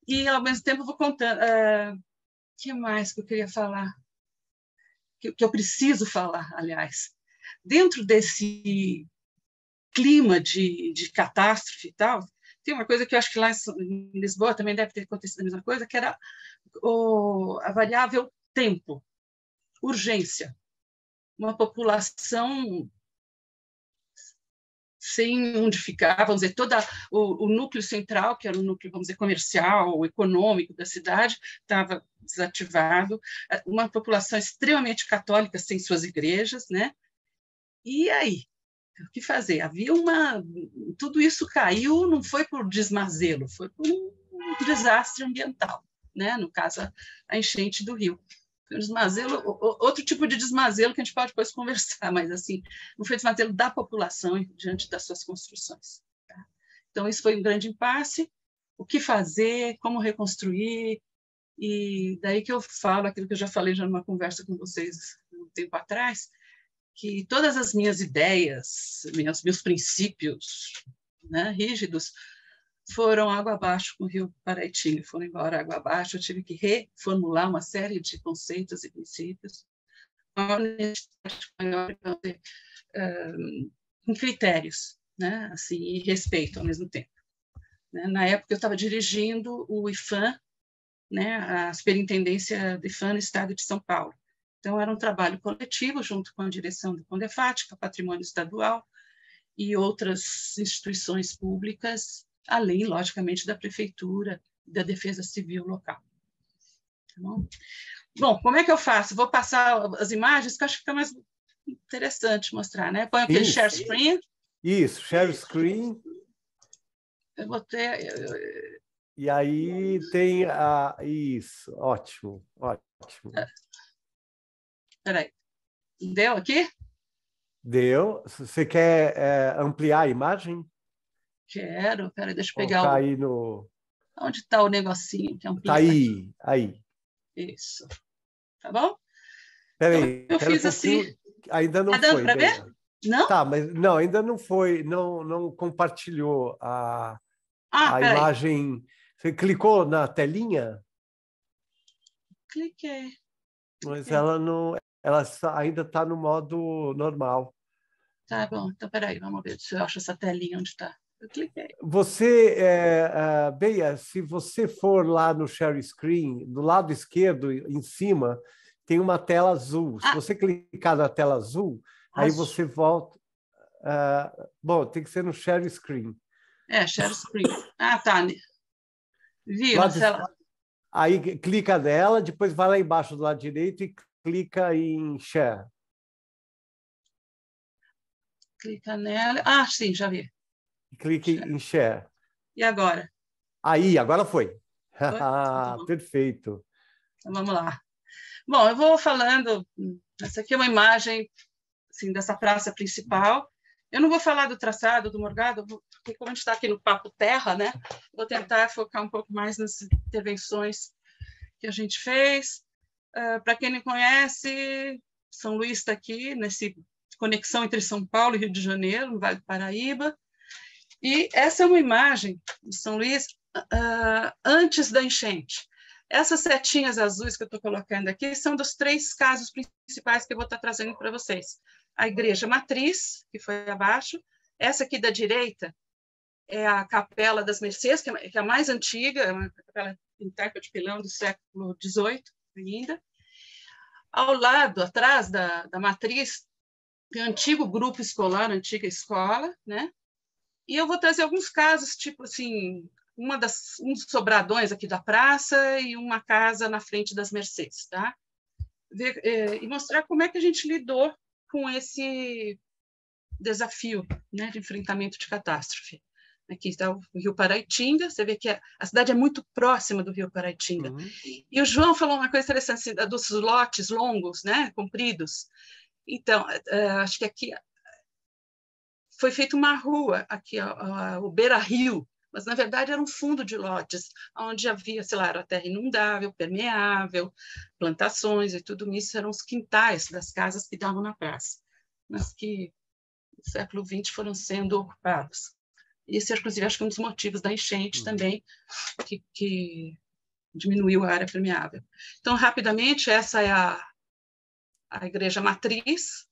E, ao mesmo tempo, eu vou contando. O que mais que eu queria falar? Que eu preciso falar, aliás. Dentro desse clima de catástrofe e tal, tem uma coisa que eu acho que lá em Lisboa também deve ter acontecido a mesma coisa, que era a variável tempo, urgência. Uma população sem onde ficar, vamos dizer, todo o núcleo central, que era o núcleo, vamos dizer, comercial, econômico da cidade, estava desativado, uma população extremamente católica, sem suas igrejas, né? E aí? O que fazer? Havia tudo isso caiu, não foi por desmazelo, foi por um desastre ambiental, né? No caso, a enchente do rio. Foi um desmazelo, outro tipo de desmazelo que a gente pode depois conversar, mas assim, não foi desmazelo da população diante das suas construções. Tá? Então, isso foi um grande impasse. O que fazer, como reconstruir, e daí que eu falo aquilo que eu já falei já numa conversa com vocês um tempo atrás, que todas as minhas ideias, meus princípios, né, rígidos, foram água abaixo com o Rio Paraitinga, foram embora água abaixo, eu tive que reformular uma série de conceitos e princípios, com critérios, né, assim, e respeito ao mesmo tempo. Na época, eu estava dirigindo o IPHAN, né, a Superintendência do IPHAN no estado de São Paulo. Então, era um trabalho coletivo, junto com a direção do CONDEFAT, Patrimônio Estadual, e outras instituições públicas, além, logicamente, da Prefeitura e da Defesa Civil local. Tá bom? Bom, como é que eu faço? Vou passar as imagens, que eu acho que fica mais interessante mostrar, né? Põe aquele share screen. Isso, share screen. Eu vou ter... E aí tem isso, ótimo, ótimo. Espera aí. Deu aqui? Deu. Você quer ampliar a imagem? Quero. Peraí, deixa eu pegar o... aí no... Onde está o negocinho que amplia? Está aí, aí. Isso. Tá bom? Peraí, então, eu fiz assim. Ainda não tá dando foi. Para ver? Não? Tá, mas não, ainda não foi, não compartilhou a imagem. Você clicou na telinha? Cliquei. Mas ela não, ela ainda está no modo normal. Tá bom, então peraí, vamos ver se eu acho essa telinha onde está. Eu cliquei. Você, Beia, se você for lá no share screen, do lado esquerdo, em cima, tem uma tela azul. Se você clicar na tela azul, aí você volta. Bom, tem que ser no share screen. Share screen. Tá. Vi, Marcela. Aí clica nela, depois vai lá embaixo do lado direito e clica em share. Clica nela. Sim, já vi. Clique em share. E agora? Aí, agora foi. Perfeito. Então, vamos lá. Bom, eu vou falando. Essa aqui é uma imagem assim, dessa praça principal. Eu não vou falar do traçado, do morgado, porque como a gente está aqui no Papo Terra, né? Vou tentar focar um pouco mais nas intervenções que a gente fez. Para quem não conhece, São Luís está aqui, nessa conexão entre São Paulo e Rio de Janeiro, no Vale do Paraíba. E essa é uma imagem de São Luís antes da enchente. Essas setinhas azuis que eu estou colocando aqui são dos 3 casos principais que eu vou estar trazendo para vocês. A Igreja Matriz, que foi abaixo. Essa aqui da direita é a Capela das Mercês, que é a mais antiga, é uma capela em taipa de pilão do século XVIII ainda. Ao lado, atrás da Matriz, tem um antigo grupo escolar, antiga escola, né? E eu vou trazer alguns casos, tipo assim, um dos sobradões aqui da praça e uma casa na frente das Mercês, tá? E mostrar como é que a gente lidou com esse desafio, né, de enfrentamento de catástrofe. Aqui está o Rio Paraitinga, você vê que a cidade é muito próxima do Rio Paraitinga. E o João falou uma coisa interessante, assim, dos lotes longos, né, compridos. Então, acho que aqui foi feita uma rua, aqui, o Beira-Rio, mas, na verdade, era um fundo de lotes, onde havia, sei lá, era terra inundável, permeável, plantações e tudo isso, eram os quintais das casas que davam na praça, mas que do século XX foram sendo ocupados. Esse, inclusive, acho que é um dos motivos da enchente também, que diminuiu a área permeável. Então, rapidamente, essa é a igreja matriz,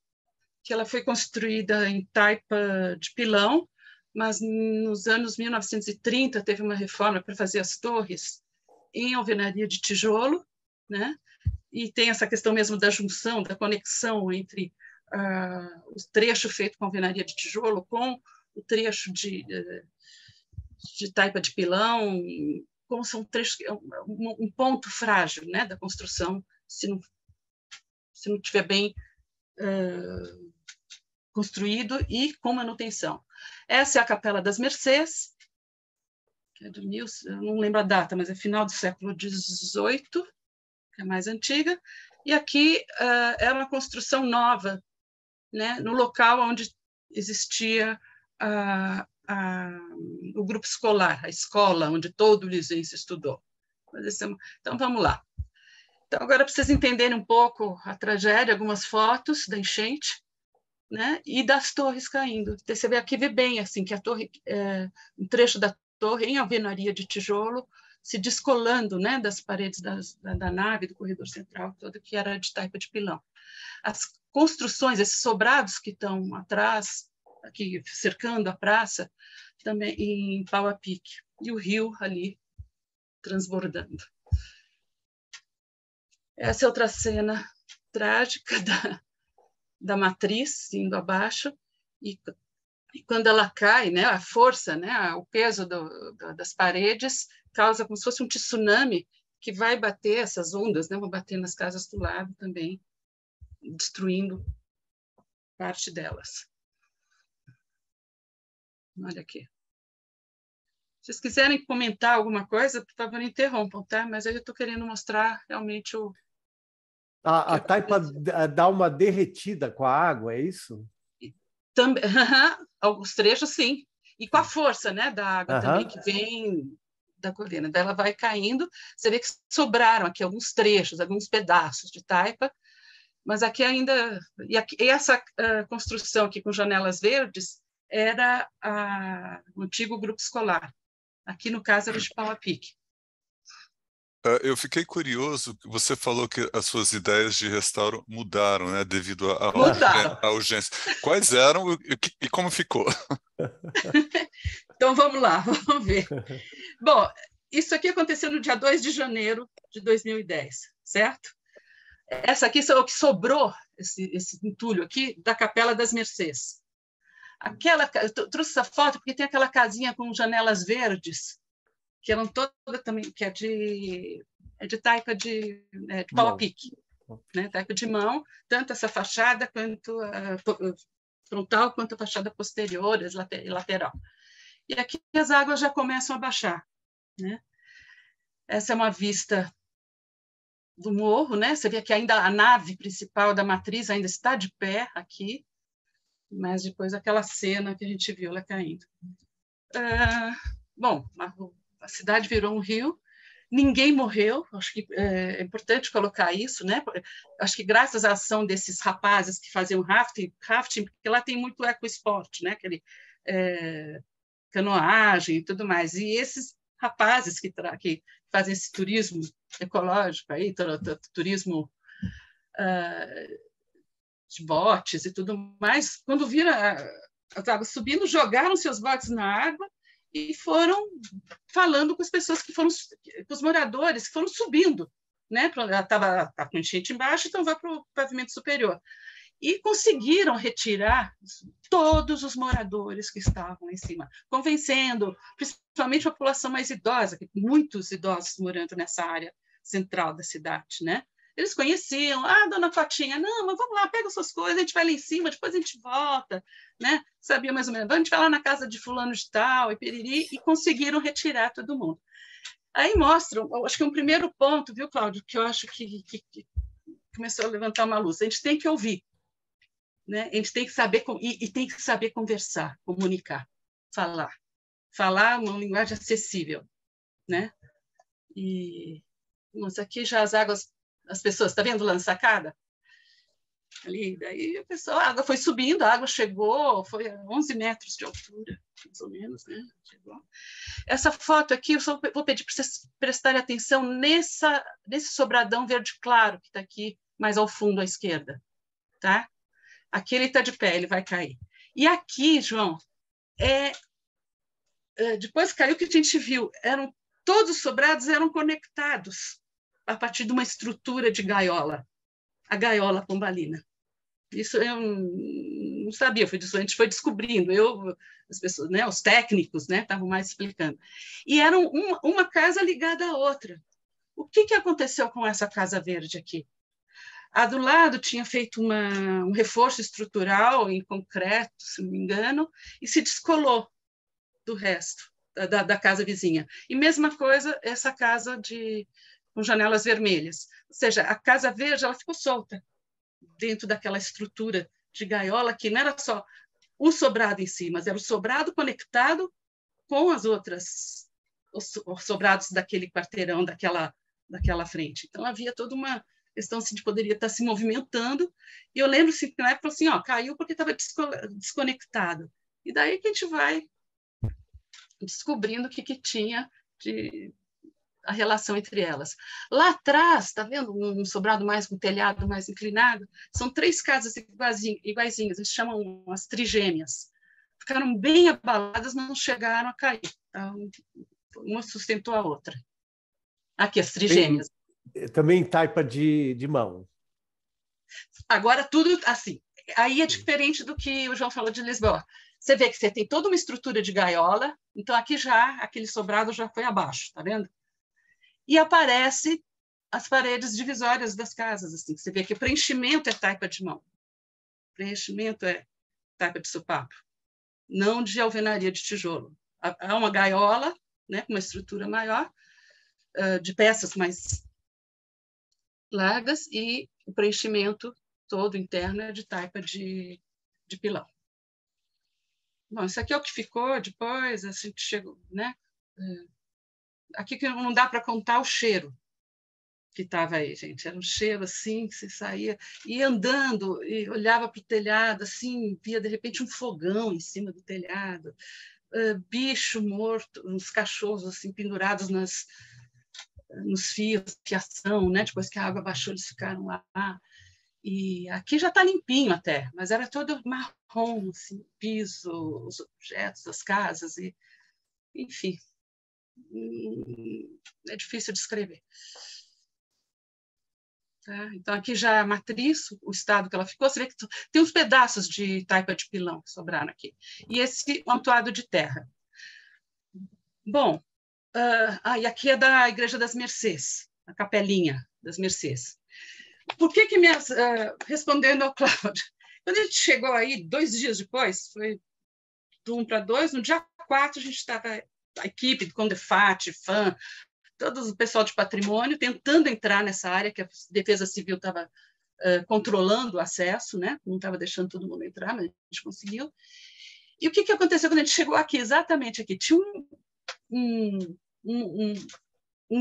que ela foi construída em taipa de pilão, mas nos anos 1930 teve uma reforma para fazer as torres em alvenaria de tijolo, né? E tem essa questão mesmo da junção, da conexão entre o trecho feito com alvenaria de tijolo com o trecho de taipa de pilão, como são trechos, um ponto frágil, né, da construção, se não estiver bem construído e com manutenção. Essa é a Capela das Mercês, que é de eu não lembro a data, mas é final do século XVIII, que é mais antiga, e aqui é uma construção nova, né, no local onde existia o grupo escolar, a escola onde todo o Lisense estudou. Então, vamos lá. Então, agora, para vocês entenderem um pouco a tragédia, algumas fotos da enchente, né, e das torres caindo. Você vê aqui, vê bem assim, que a torre, um trecho da torre em alvenaria de tijolo, se descolando, né, das paredes da nave, do corredor central, todo que era de taipa de pilão. As construções, esses sobrados que estão atrás, aqui cercando a praça, também em pau a pique, e o rio ali transbordando. Essa é outra cena trágica da matriz indo abaixo, e quando ela cai, né, a força, né, o peso das paredes causa como se fosse um tsunami que vai bater essas ondas, né, vão bater nas casas do lado também, destruindo parte delas. Olha aqui. Se vocês quiserem comentar alguma coisa, por favor, interrompam, tá? Mas eu estou querendo mostrar realmente o... A taipa dá uma derretida com a água, é isso? Também, alguns trechos, sim. E com a força, né, da água também, que vem da colina. Daí ela vai caindo. Você vê que sobraram aqui alguns trechos, alguns pedaços de taipa, mas aqui ainda... E essa construção aqui com janelas verdes era o antigo grupo escolar. Aqui, no caso, era de pau a pique. Eu fiquei curioso, você falou que as suas ideias de restauro mudaram, né, devido à urgência. Quais eram e como ficou? Então, vamos lá, vamos ver. Bom, isso aqui aconteceu no dia 2 de janeiro de 2010, certo? Essa aqui é o que sobrou, esse entulho aqui, da Capela das Mercês. Eu trouxe essa foto porque tem aquela casinha com janelas verdes, que eram todas também, que é de taipa de pau a pique, né? Taipa de mão, tanto essa fachada quanto a frontal, quanto a fachada posterior e lateral. E aqui as águas já começam a baixar, né? Essa é uma vista do morro, né? Você vê que ainda a nave principal da matriz ainda está de pé aqui, mas depois aquela cena que a gente viu ela caindo. Bom, a cidade virou um rio, ninguém morreu, acho que é importante colocar isso, né? Acho que graças à ação desses rapazes que faziam rafting, porque lá tem muito ecoesporte, né? Aquele canoagem e tudo mais, e esses rapazes que fazem esse turismo ecológico, aí, turismo de botes e tudo mais, quando viram as águas subindo, jogaram seus botes na água e foram falando com as pessoas com os moradores que foram subindo, né? Estava com enchente embaixo, então vai para o pavimento superior. E conseguiram retirar todos os moradores que estavam em cima, convencendo, principalmente a população mais idosa, que muitos idosos morando nessa área central da cidade, né? Eles conheciam, dona Cotinha, não, mas vamos lá, pega suas coisas, a gente vai lá em cima, depois a gente volta, né? Sabia mais ou menos, a gente vai lá na casa de fulano de tal, e piriri, e conseguiram retirar todo mundo. Aí mostram, acho que um primeiro ponto, viu, Cláudio, que eu acho que começou a levantar uma luz, a gente tem que ouvir, né? A gente tem que saber, e tem que saber conversar, comunicar, falar uma linguagem acessível, né? E, nossa, aqui já as águas... As pessoas, está vendo lá na sacada? ali. Daí a água foi subindo, a água chegou, foi a 11 metros de altura, mais ou menos, né? Chegou. Essa foto aqui, eu só vou pedir para vocês prestarem atenção nesse sobradão verde claro que está aqui, mais ao fundo à esquerda. Tá? Aqui ele está de pé, ele vai cair. E aqui, João, depois que caiu, o que a gente viu, todos os sobrados eram conectados a partir de uma estrutura de gaiola, a gaiola pombalina. Isso eu não sabia, a gente foi descobrindo, as pessoas, né, os técnicos, né, estavam mais explicando. E eram uma casa ligada à outra. O que aconteceu com essa casa verde aqui? A do lado tinha feito um reforço estrutural em concreto, se não me engano, e se descolou do resto da casa vizinha. E mesma coisa essa casa com janelas vermelhas. Ou seja, a casa verde ela ficou solta dentro daquela estrutura de gaiola, que não era só o sobrado em si, mas era o sobrado conectado com as outras, os sobrados daquele quarteirão, daquela frente. Então, havia toda uma questão assim, de poderia estar se movimentando. E eu lembro assim, que na época assim, caiu porque estava desconectado. E daí que a gente vai descobrindo o que tinha a relação entre elas. Lá atrás, está vendo um sobrado mais, um telhado mais inclinado? São 3 casas iguaizinhas, eles chamam as trigêmeas. Ficaram bem abaladas, mas não chegaram a cair. Então, uma sustentou a outra. Aqui, as trigêmeas. Também taipa de mão. Agora, tudo assim. Aí é diferente do que o João falou de Lisboa. Você vê que você tem toda uma estrutura de gaiola, então aqui aquele sobrado já foi abaixo, tá vendo? E aparece as paredes divisórias das casas, assim. Você vê que o preenchimento é taipa de mão. O preenchimento é taipa de sopapo, não de alvenaria de tijolo. Há uma gaiola, né, com uma estrutura maior, de peças mais largas, e o preenchimento todo interno é de taipa de pilão. Bom, isso aqui é o que ficou depois, a gente chegou, né? Aqui que não dá para contar o cheiro que estava aí, gente. Era um cheiro assim, que você saía, ia andando e olhava para o telhado, assim, via de repente um fogão em cima do telhado, bicho morto, uns cachorros assim pendurados nos fios de fiação, né? Depois que a água baixou, eles ficaram lá. E aqui já está limpinho até, mas era todo marrom, assim, o piso, os objetos, as casas, e, enfim, é difícil descrever. Tá? Então, aqui já é a matriz, o estado que ela ficou, você vê que tem uns pedaços de taipa de pilão que sobraram aqui. E esse amontoado de terra. Bom, e aqui é da Igreja das Mercês, a capelinha das Mercês. Por que respondendo ao Cláudio, quando a gente chegou aí, 2 dias depois, foi do 1 para 2, no dia 4 a gente estava, a equipe do Condefat, FAM, todo o pessoal de patrimônio, tentando entrar nessa área que a Defesa Civil estava controlando o acesso, né? Não estava deixando todo mundo entrar, mas a gente conseguiu. E o que aconteceu quando a gente chegou aqui? Exatamente aqui. Tinha um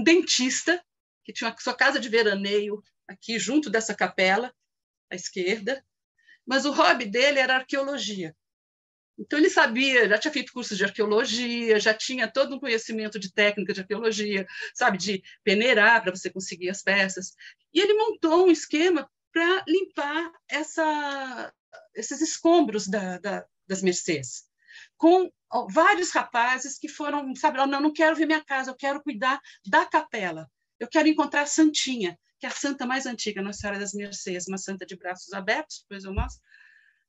dentista que tinha a sua casa de veraneio aqui junto dessa capela, à esquerda, mas o hobby dele era arqueologia. Então, ele sabia, já tinha feito cursos de arqueologia, já tinha todo um conhecimento de técnica de arqueologia, sabe, de peneirar para você conseguir as peças. E ele montou um esquema para limpar esses escombros das Mercês, com vários rapazes que foram, sabe, não quero ver minha casa, eu quero cuidar da capela, eu quero encontrar a Santinha, que é a santa mais antiga, Nossa Senhora das Mercês, uma santa de braços abertos, depois eu mostro,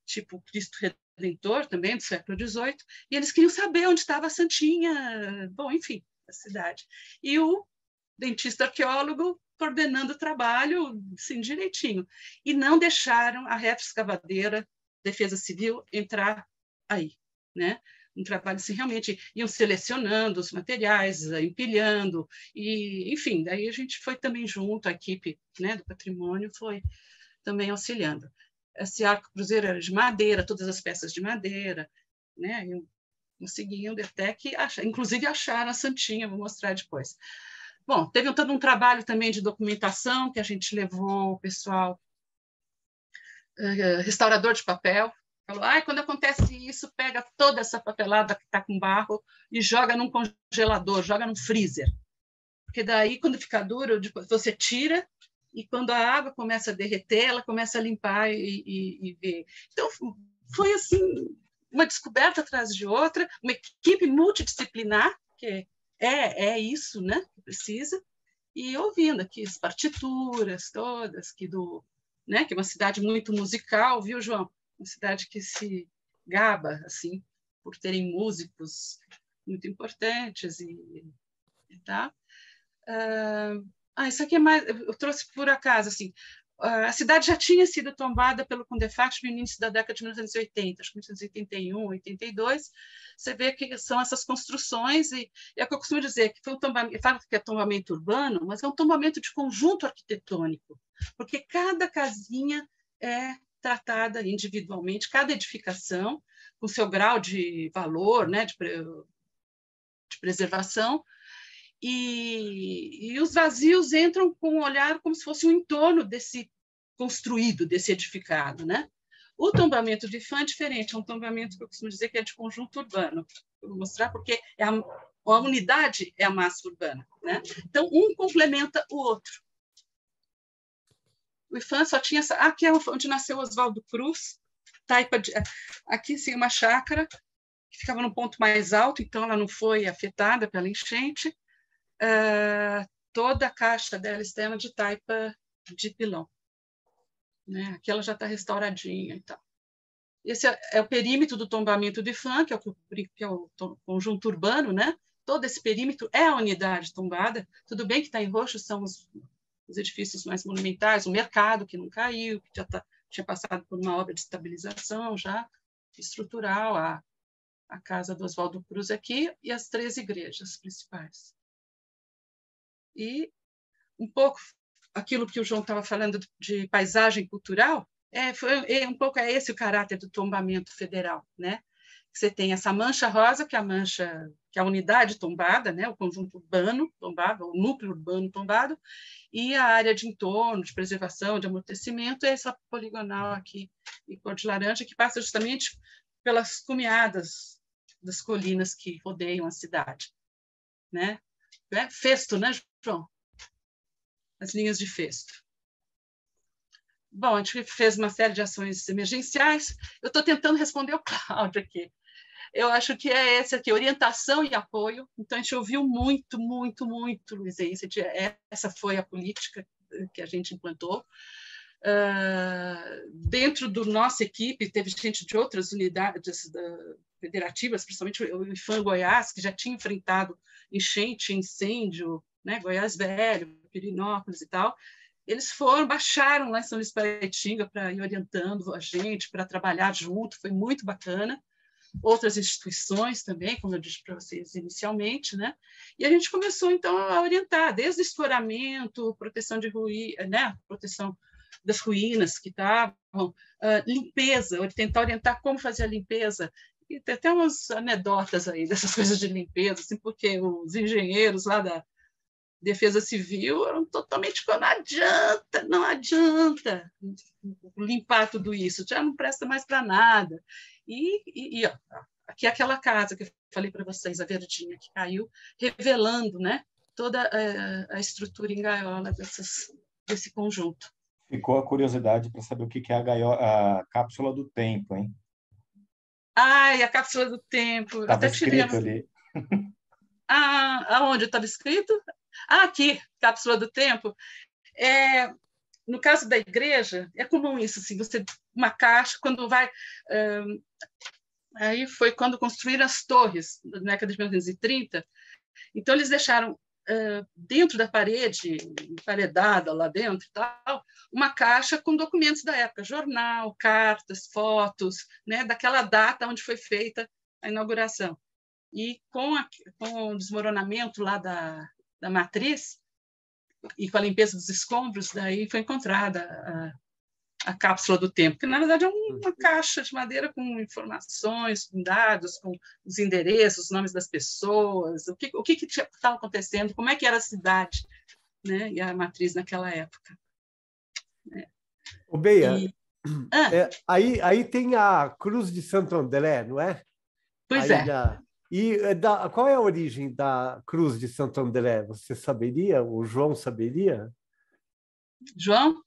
tipo Cristo Redentor, também do século XVIII, e eles queriam saber onde estava a Santinha, bom, enfim, a cidade. E o dentista arqueólogo coordenando o trabalho, assim, direitinho, e não deixaram a retroescavadeira, Defesa Civil, entrar aí, né? Um trabalho assim, realmente iam selecionando os materiais, empilhando, e, enfim, daí a gente foi também junto, a equipe, né, do patrimônio foi também auxiliando. Esse arco cruzeiro era de madeira, todas as peças de madeira, né, iam conseguindo até que, inclusive, acharam a Santinha, vou mostrar depois. Bom, teve todo um trabalho também de documentação, que a gente levou o pessoal restaurador de papel. Falou, quando acontece isso, pega toda essa papelada que está com barro e joga num congelador, joga num freezer. Porque daí, quando fica duro, você tira e quando a água começa a derreter, ela começa a limpar e ver. Então, foi assim, uma descoberta atrás de outra, uma equipe multidisciplinar, que é isso, né, que precisa, e ouvindo aqui as partituras todas, que é uma cidade muito musical, viu, João? Uma cidade que se gaba, assim, por terem músicos muito importantes e tal. Isso aqui é mais... Eu trouxe por acaso, assim, a cidade já tinha sido tombada pelo Condefact no início da década de 1980, acho que 1981, 82. Você vê que são essas construções, e é o que eu costumo dizer, que foi um tombamento, falo que é tombamento urbano, mas é um tombamento de conjunto arquitetônico, porque cada casinha é tratada individualmente, cada edificação, com seu grau de valor, né, de preservação, e os vazios entram com um olhar como se fosse um entorno desse construído, desse edificado, né? O tombamento de Ifan é diferente, é um tombamento que eu costumo dizer que é de conjunto urbano. Eu vou mostrar porque a unidade é a massa urbana, né? Então, um complementa o outro. O Ifan só tinha essa... Aqui é onde nasceu Oswaldo Cruz, aqui sim uma chácara que ficava num ponto mais alto, então ela não foi afetada pela enchente. Toda a caixa dela externa de taipa de pilão, né? Aqui ela já está restauradinha e tal. Esse é o perímetro do tombamento de Ifan, que é o conjunto urbano, né? Todo esse perímetro é a unidade tombada. Tudo bem que está em roxo, são os edifícios mais monumentais, o mercado que não caiu, que já tinha passado por uma obra de estabilização já estrutural, a casa do Oswaldo Cruz aqui e as 3 igrejas principais. E um pouco aquilo que o João estava falando de paisagem cultural, um pouco esse o caráter do tombamento federal, né? Você tem essa mancha rosa, que é a unidade tombada, né? O conjunto urbano tombado, o núcleo urbano tombado, e a área de entorno, de preservação, de amortecimento, é essa poligonal aqui, em cor de laranja, que passa justamente pelas cumeadas das colinas que rodeiam a cidade, né? Festo, né, João? As linhas de festo. Bom, a gente fez uma série de ações emergenciais. Eu estou tentando responder ao Cláudio aqui. Eu acho que é esse aqui, orientação e apoio. Então, a gente ouviu muito, muito, muito, Luiz Henrique. Essa foi a política que a gente implantou. Dentro da nossa equipe, teve gente de outras unidades federativas, principalmente o Ifan Goiás, que já tinha enfrentado enchente, incêndio, né? Goiás Velho, Pirinópolis e tal. Eles baixaram lá em São Luís Paraitinga para ir orientando a gente, para trabalhar junto, foi muito bacana. Outras instituições também, como eu disse para vocês inicialmente, né? E a gente começou, então, a orientar, desde escoramento, proteção de ruínas, né? Proteção das ruínas que estavam, limpeza, tentar orientar como fazer a limpeza. E tem até umas anedotas aí dessas coisas de limpeza, assim, porque os engenheiros lá da Defesa Civil eram totalmente... Não adianta limpar tudo isso, já não presta mais para nada. E aqui é aquela casa que eu falei para vocês, a verdinha, que caiu, revelando, né, toda a estrutura em gaiola desse conjunto. Ficou a curiosidade para saber o que é a cápsula do tempo, hein? Ai, a cápsula do tempo. Estava escrito ali. Aonde estava escrito? Aqui, cápsula do tempo. No caso da igreja, é comum isso, assim, uma caixa, quando vai... aí foi quando construíram as torres, na década de 1930. Então, eles deixaram dentro da parede, emparedada lá dentro, tal, uma caixa com documentos da época, jornal, cartas, fotos, né, daquela data onde foi feita a inauguração. E com o desmoronamento lá da matriz e com a limpeza dos escombros, daí foi encontrada a cápsula do tempo, que na verdade é uma caixa de madeira com informações, com dados, com os endereços, os nomes das pessoas, o que estava acontecendo, como é que era a cidade, né, e a matriz naquela época. Beia, Aí tem a Cruz de Santo André, não é? Pois aí é. Qual é a origem da Cruz de Santo André? Você saberia? O João saberia? João?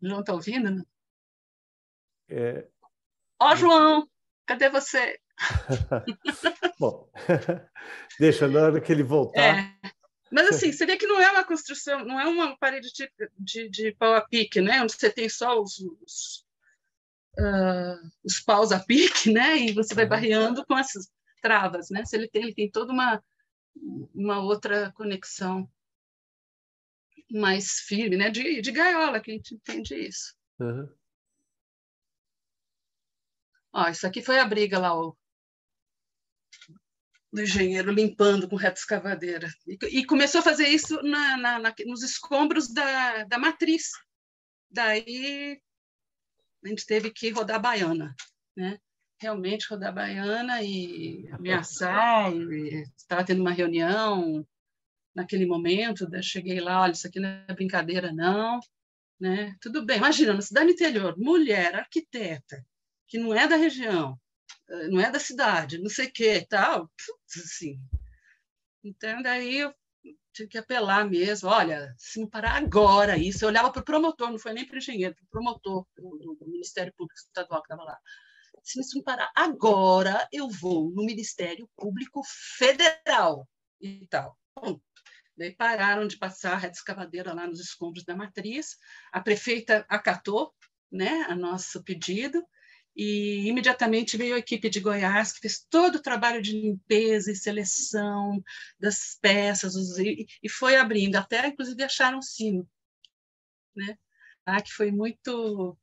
João está ouvindo? Ó, João, cadê você? Bom, deixa na hora que ele voltar. Mas assim, você vê que não é uma construção, não é uma parede de pau a pique, né? Onde você tem só os paus a pique, né? E você vai barreando com essas travas, né? Se ele tem toda uma outra conexão mais firme, né? De gaiola, que a gente entende isso. Uhum. Ó, isso aqui foi a briga lá, do engenheiro limpando com reta escavadeira. E começou a fazer isso nos escombros da matriz. Daí a gente teve que rodar a baiana, né? Realmente rodar a baiana e ameaçar. Estava tendo uma reunião naquele momento, cheguei lá, olha, isso aqui não é brincadeira, não. Né? Tudo bem, imagina, na cidade interior, mulher, arquiteta, que não é da região, não é da cidade, não sei o que, tal, assim. Então, daí eu tive que apelar mesmo, olha, se não parar agora isso, eu olhava para o promotor, não foi nem para o engenheiro, para o promotor do Ministério Público Estadual que estava lá. Se não parar agora, eu vou no Ministério Público Federal e tal. Bom, daí pararam de passar a reta escavadeira lá nos escombros da matriz, a prefeita acatou, né, a nosso pedido, e imediatamente veio a equipe de Goiás, que fez todo o trabalho de limpeza e seleção das peças, e foi abrindo, até inclusive acharam o sino, né? Que foi muito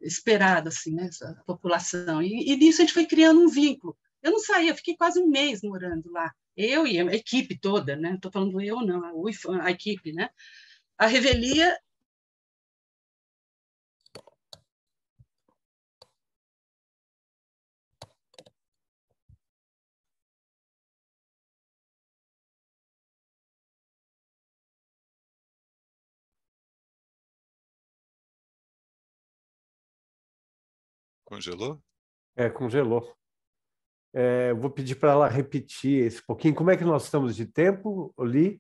esperado, assim, né, essa população. E nisso a gente foi criando um vínculo. Eu não saí, eu fiquei quase um mês morando lá. Eu e a equipe toda, né? Não estou falando eu, não, a equipe, né? A revelia. Congelou? Congelou. Vou pedir para ela repetir esse pouquinho. Como é que nós estamos de tempo, Li?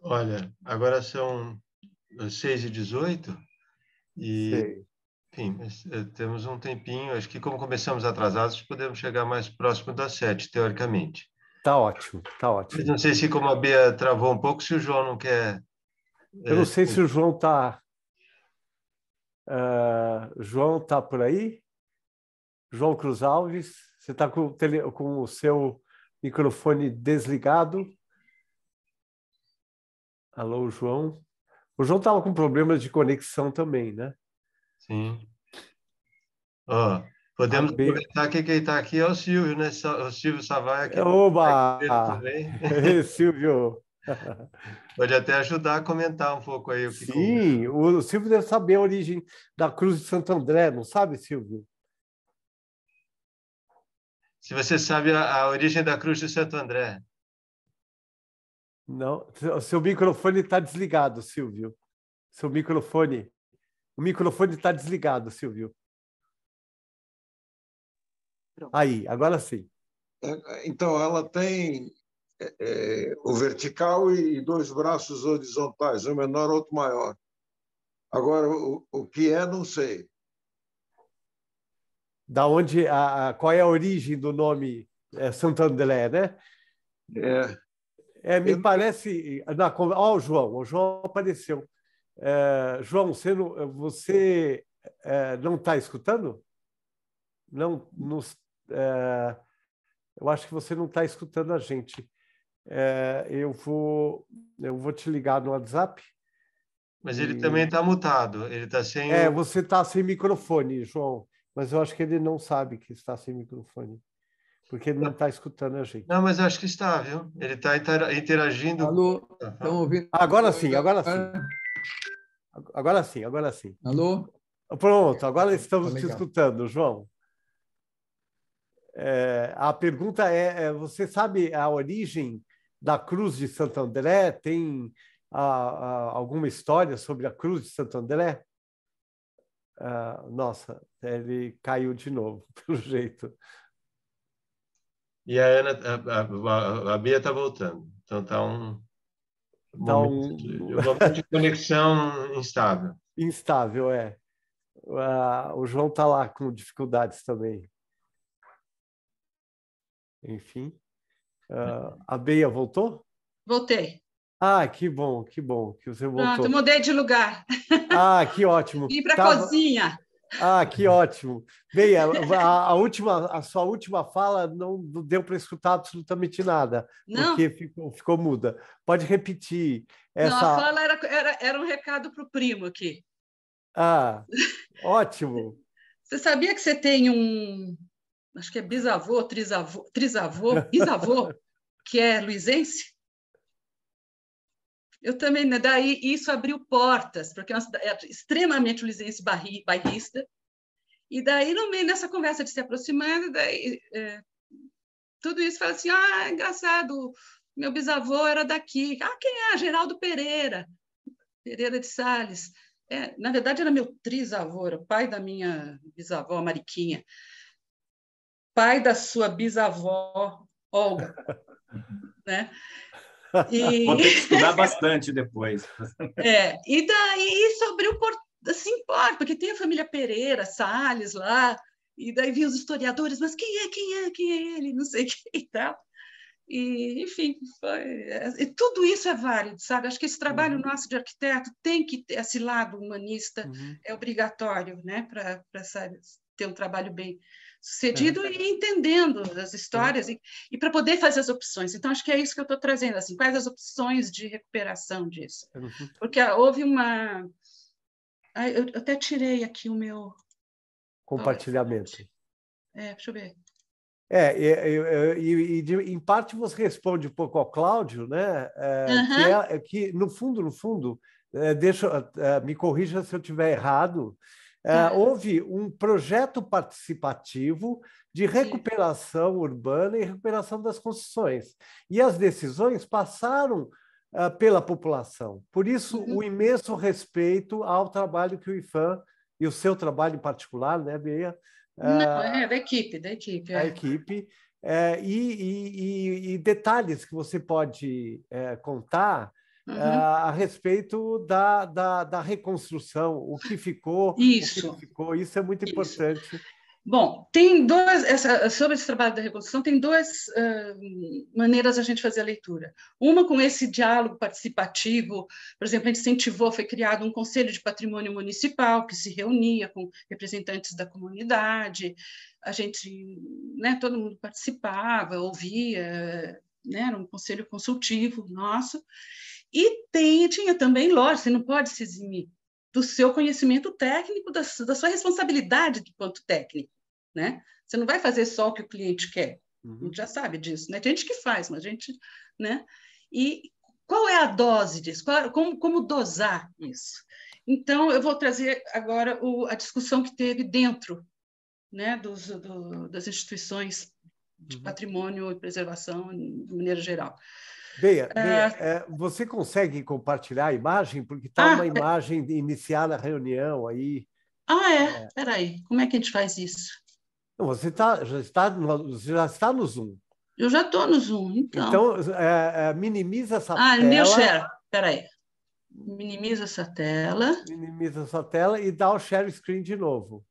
Olha, agora são 6h18 e, enfim, temos um tempinho. Acho que como começamos atrasados, podemos chegar mais próximo das 7, teoricamente. Tá ótimo, tá ótimo. Mas não sei se, como a Bia travou um pouco, se o João não quer... Eu não sei se o João está... João está por aí? João Cruz Alves, você está com o seu microfone desligado? Alô, João? O João estava com problemas de conexão também, né? Sim. Podemos aproveitar que quem está aqui é o Silvio, né? O Silvio Savaia. Oba! Também. Silvio! Pode até ajudar a comentar um pouco aí. Sim, o Silvio deve saber a origem da Cruz de Santo André, não sabe, Silvio? Se você sabe a origem da Cruz de Santo André. Não, o seu microfone está desligado, Silvio. O microfone está desligado, Silvio. Aí, agora sim. Então, ela tem o vertical e 2 braços horizontais, um menor, outro maior. Agora, o que não sei. Da onde, qual é a origem do nome Santo André, né? Me parece... o João apareceu. João, você não está escutando? Não, eu acho que você não está escutando a gente. Eu vou te ligar no WhatsApp. Mas ele também está mutado. Ele está sem. Você está sem microfone, João. Mas eu acho que ele não sabe que está sem microfone, porque ele não está escutando a gente. Não, mas acho que está, viu? Ele está interagindo. Alô, estão ouvindo? Agora sim. Agora sim. Alô? Pronto, agora estamos te escutando, João. A pergunta você sabe a origem da Cruz de Santo André? alguma história sobre a Cruz de Santo André? Nossa, ele caiu de novo, pelo jeito. E a Ana, a Bia está voltando. Então está um momento de conexão instável. Instável, é. O João está lá com dificuldades também. Enfim. A Bia voltou? Voltei. Que bom que você voltou. Pronto, eu mudei de lugar. Que ótimo. Vim para a cozinha. Que ótimo. Bem, a sua última fala não deu para escutar absolutamente nada, não. Porque ficou muda. Pode repetir. Não, a fala era um recado para o primo aqui. Ótimo. Você sabia que você tem acho que é bisavô, bisavô, que é luizense? Eu também, né? Daí isso abriu portas, porque é uma cidade extremamente luizense bairrista. E daí, no meio dessa conversa de se aproximando, daí, tudo isso fala assim, engraçado, meu bisavô era daqui. Quem é? Geraldo Pereira de Sales. Na verdade, era meu trisavô, era o pai da minha bisavó, Mariquinha. Pai da sua bisavó, Olga. Né? Vou ter que estudar bastante depois. E daí isso abriu assim, porque tem a família Pereira, Salles lá, e daí vi os historiadores, mas quem é ele, não sei quem e tal. E, enfim, e tudo isso é válido, sabe? Acho que esse trabalho nosso de arquiteto tem que ter esse lado humanista, é obrigatório, né? Para ter um trabalho bem sucedido e entendendo as histórias e para poder fazer as opções. Então, acho que é isso que eu estou trazendo, assim, quais as opções de recuperação disso. Porque houve uma... eu até tirei aqui o meu... Compartilhamento. Deixa eu ver. Em parte você responde um pouco ao Cláudio, né? Que no fundo, me corrija se eu estiver errado, houve um projeto participativo de recuperação urbana e recuperação das construções. E as decisões passaram pela população. Por isso, o imenso respeito ao trabalho que o IPHAN, e o seu trabalho em particular, né, Bia? Da equipe. A equipe. E detalhes que você pode contar a respeito da reconstrução, o que ficou, Isso. o que não ficou. Isso é muito importante. Bom, tem sobre esse trabalho da reconstrução, tem duas maneiras a gente fazer a leitura. Uma com esse diálogo participativo, por exemplo, a gente incentivou, foi criado um conselho de patrimônio municipal que se reunia com representantes da comunidade, a gente, né, todo mundo participava, ouvia, né, era um conselho consultivo nosso, e tinha também, lógico, você não pode se eximir do seu conhecimento técnico, da sua responsabilidade enquanto técnico, né? Você não vai fazer só o que o cliente quer, a gente já sabe disso, né? Tem gente que faz, mas a gente, né? E qual é a dose disso? Como dosar isso? Então, eu vou trazer agora a discussão que teve dentro, né, das instituições de patrimônio e preservação, de maneira geral. Bia, você consegue compartilhar a imagem? Porque está uma imagem iniciar a reunião aí. Espera aí. Como é que a gente faz isso? Você já está no Zoom. Eu já estou no Zoom, então. Então, minimiza essa tela. Meu share. Espera aí. Minimiza essa tela. Minimiza essa tela e dá o share screen de novo.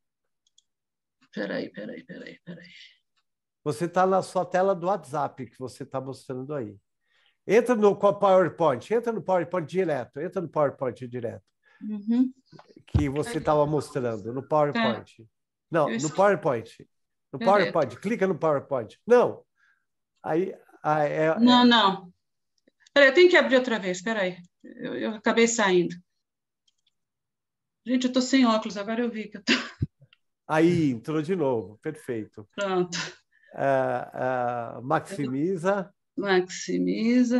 Espera aí. Você está na sua tela do WhatsApp que você está mostrando aí. Entra no PowerPoint, direto. Que você estava mostrando, no PowerPoint. Não, no PowerPoint. No PowerPoint, clica no PowerPoint. Não. Não. Espera aí, eu tenho que abrir outra vez, espera aí. Eu acabei saindo. Gente, eu estou sem óculos, agora eu vi que eu estou... Aí, entrou de novo, perfeito. Pronto. Maximiza,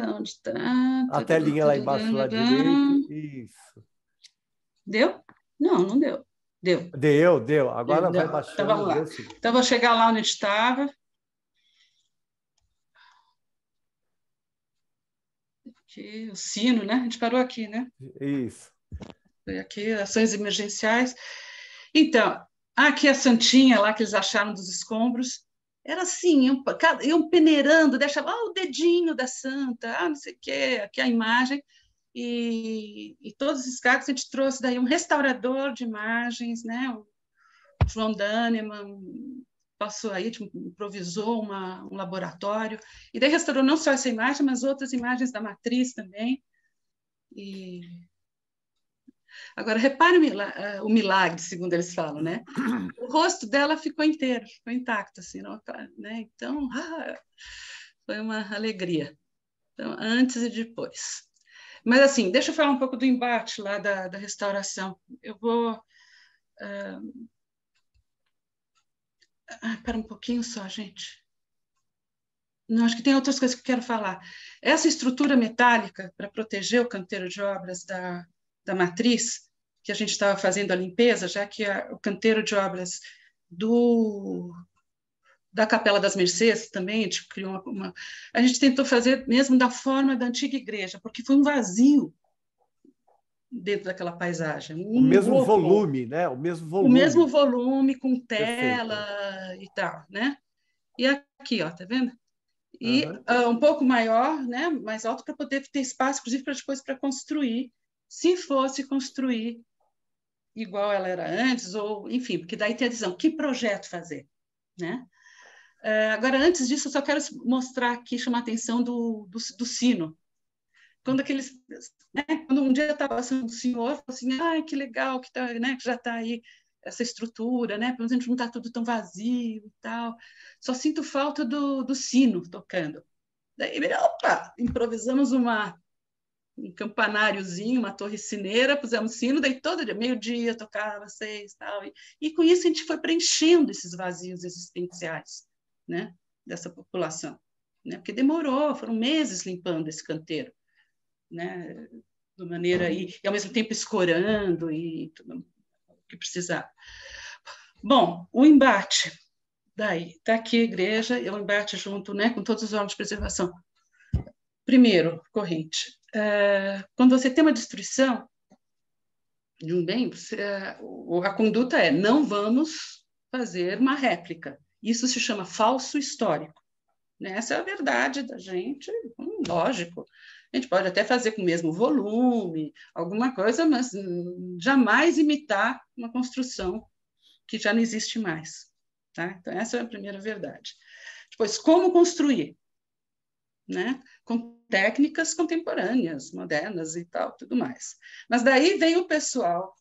onde está? A telinha lá embaixo, lá direito. Isso. Deu? Não deu. Deu. Agora vai baixando. Então, vamos lá. Então, vou chegar lá onde estava. aqui o sino, né? A gente parou aqui, né? Isso. Foi aqui, ações emergenciais. Então, aqui a santinha lá que eles acharam dos escombros, era assim, iam peneirando, deixava o dedinho da santa, não sei o quê, aqui a imagem, e todos esses casos a gente trouxe daí um restaurador de imagens, né? O João Daneman passou aí, improvisou um laboratório, e daí restaurou não só essa imagem, mas outras imagens da matriz também. E agora, repare o milagre, segundo eles falam, né? O rosto dela ficou inteiro, ficou intacto, assim, não, né? Então, foi uma alegria. Então, antes e depois. Mas, assim, deixa eu falar um pouco do embate lá da restauração. Eu vou... Espera um pouquinho só, gente. Não, acho que tem outras coisas que eu quero falar. Essa estrutura metálica para proteger o canteiro de obras da matriz, que a gente estava fazendo a limpeza, já que o canteiro de obras da Capela das Mercês também, a gente criou a gente tentou fazer mesmo da forma da antiga igreja, porque foi um vazio dentro daquela paisagem. O mesmo volume, né? O mesmo volume. O mesmo volume, com tela. Perfeito. E tal, né? E aqui, ó, tá vendo? E um pouco maior, né? Mais alto, para poder ter espaço, inclusive, para depois para construir, se fosse construir igual ela era antes, ou enfim, porque daí tem a decisão, que projeto fazer, né? Agora, antes disso, eu só quero mostrar aqui, chamar a atenção do sino. Quando quando um dia estava passando um senhor, falou assim, que legal que, né, que já está aí essa estrutura, né? Pelo menos a gente não está tudo tão vazio e tal. Só sinto falta do sino tocando. Daí, opa, improvisamos um campanáriozinho, uma torre sineira, pusemos sino, daí todo dia, meio-dia, tocava 6 tal. E com isso a gente foi preenchendo esses vazios existenciais, né, dessa população, né, porque demorou, foram meses limpando esse canteiro, né, de maneira aí, e ao mesmo tempo escorando e tudo o que precisava. Bom, o embate, daí, está aqui a igreja, e o embate junto, né, com todos os órgãos de preservação. Primeiro, corrente. Quando você tem uma destruição de um bem, a conduta é não vamos fazer uma réplica. Isso se chama falso histórico. Essa é a verdade da gente, lógico. A gente pode até fazer com o mesmo volume, alguma coisa, mas jamais imitar uma construção que já não existe mais. Tá? Então, essa é a primeira verdade. Depois, como construir? Né? Com técnicas contemporâneas, modernas e tal, tudo mais. Mas daí vem o pessoal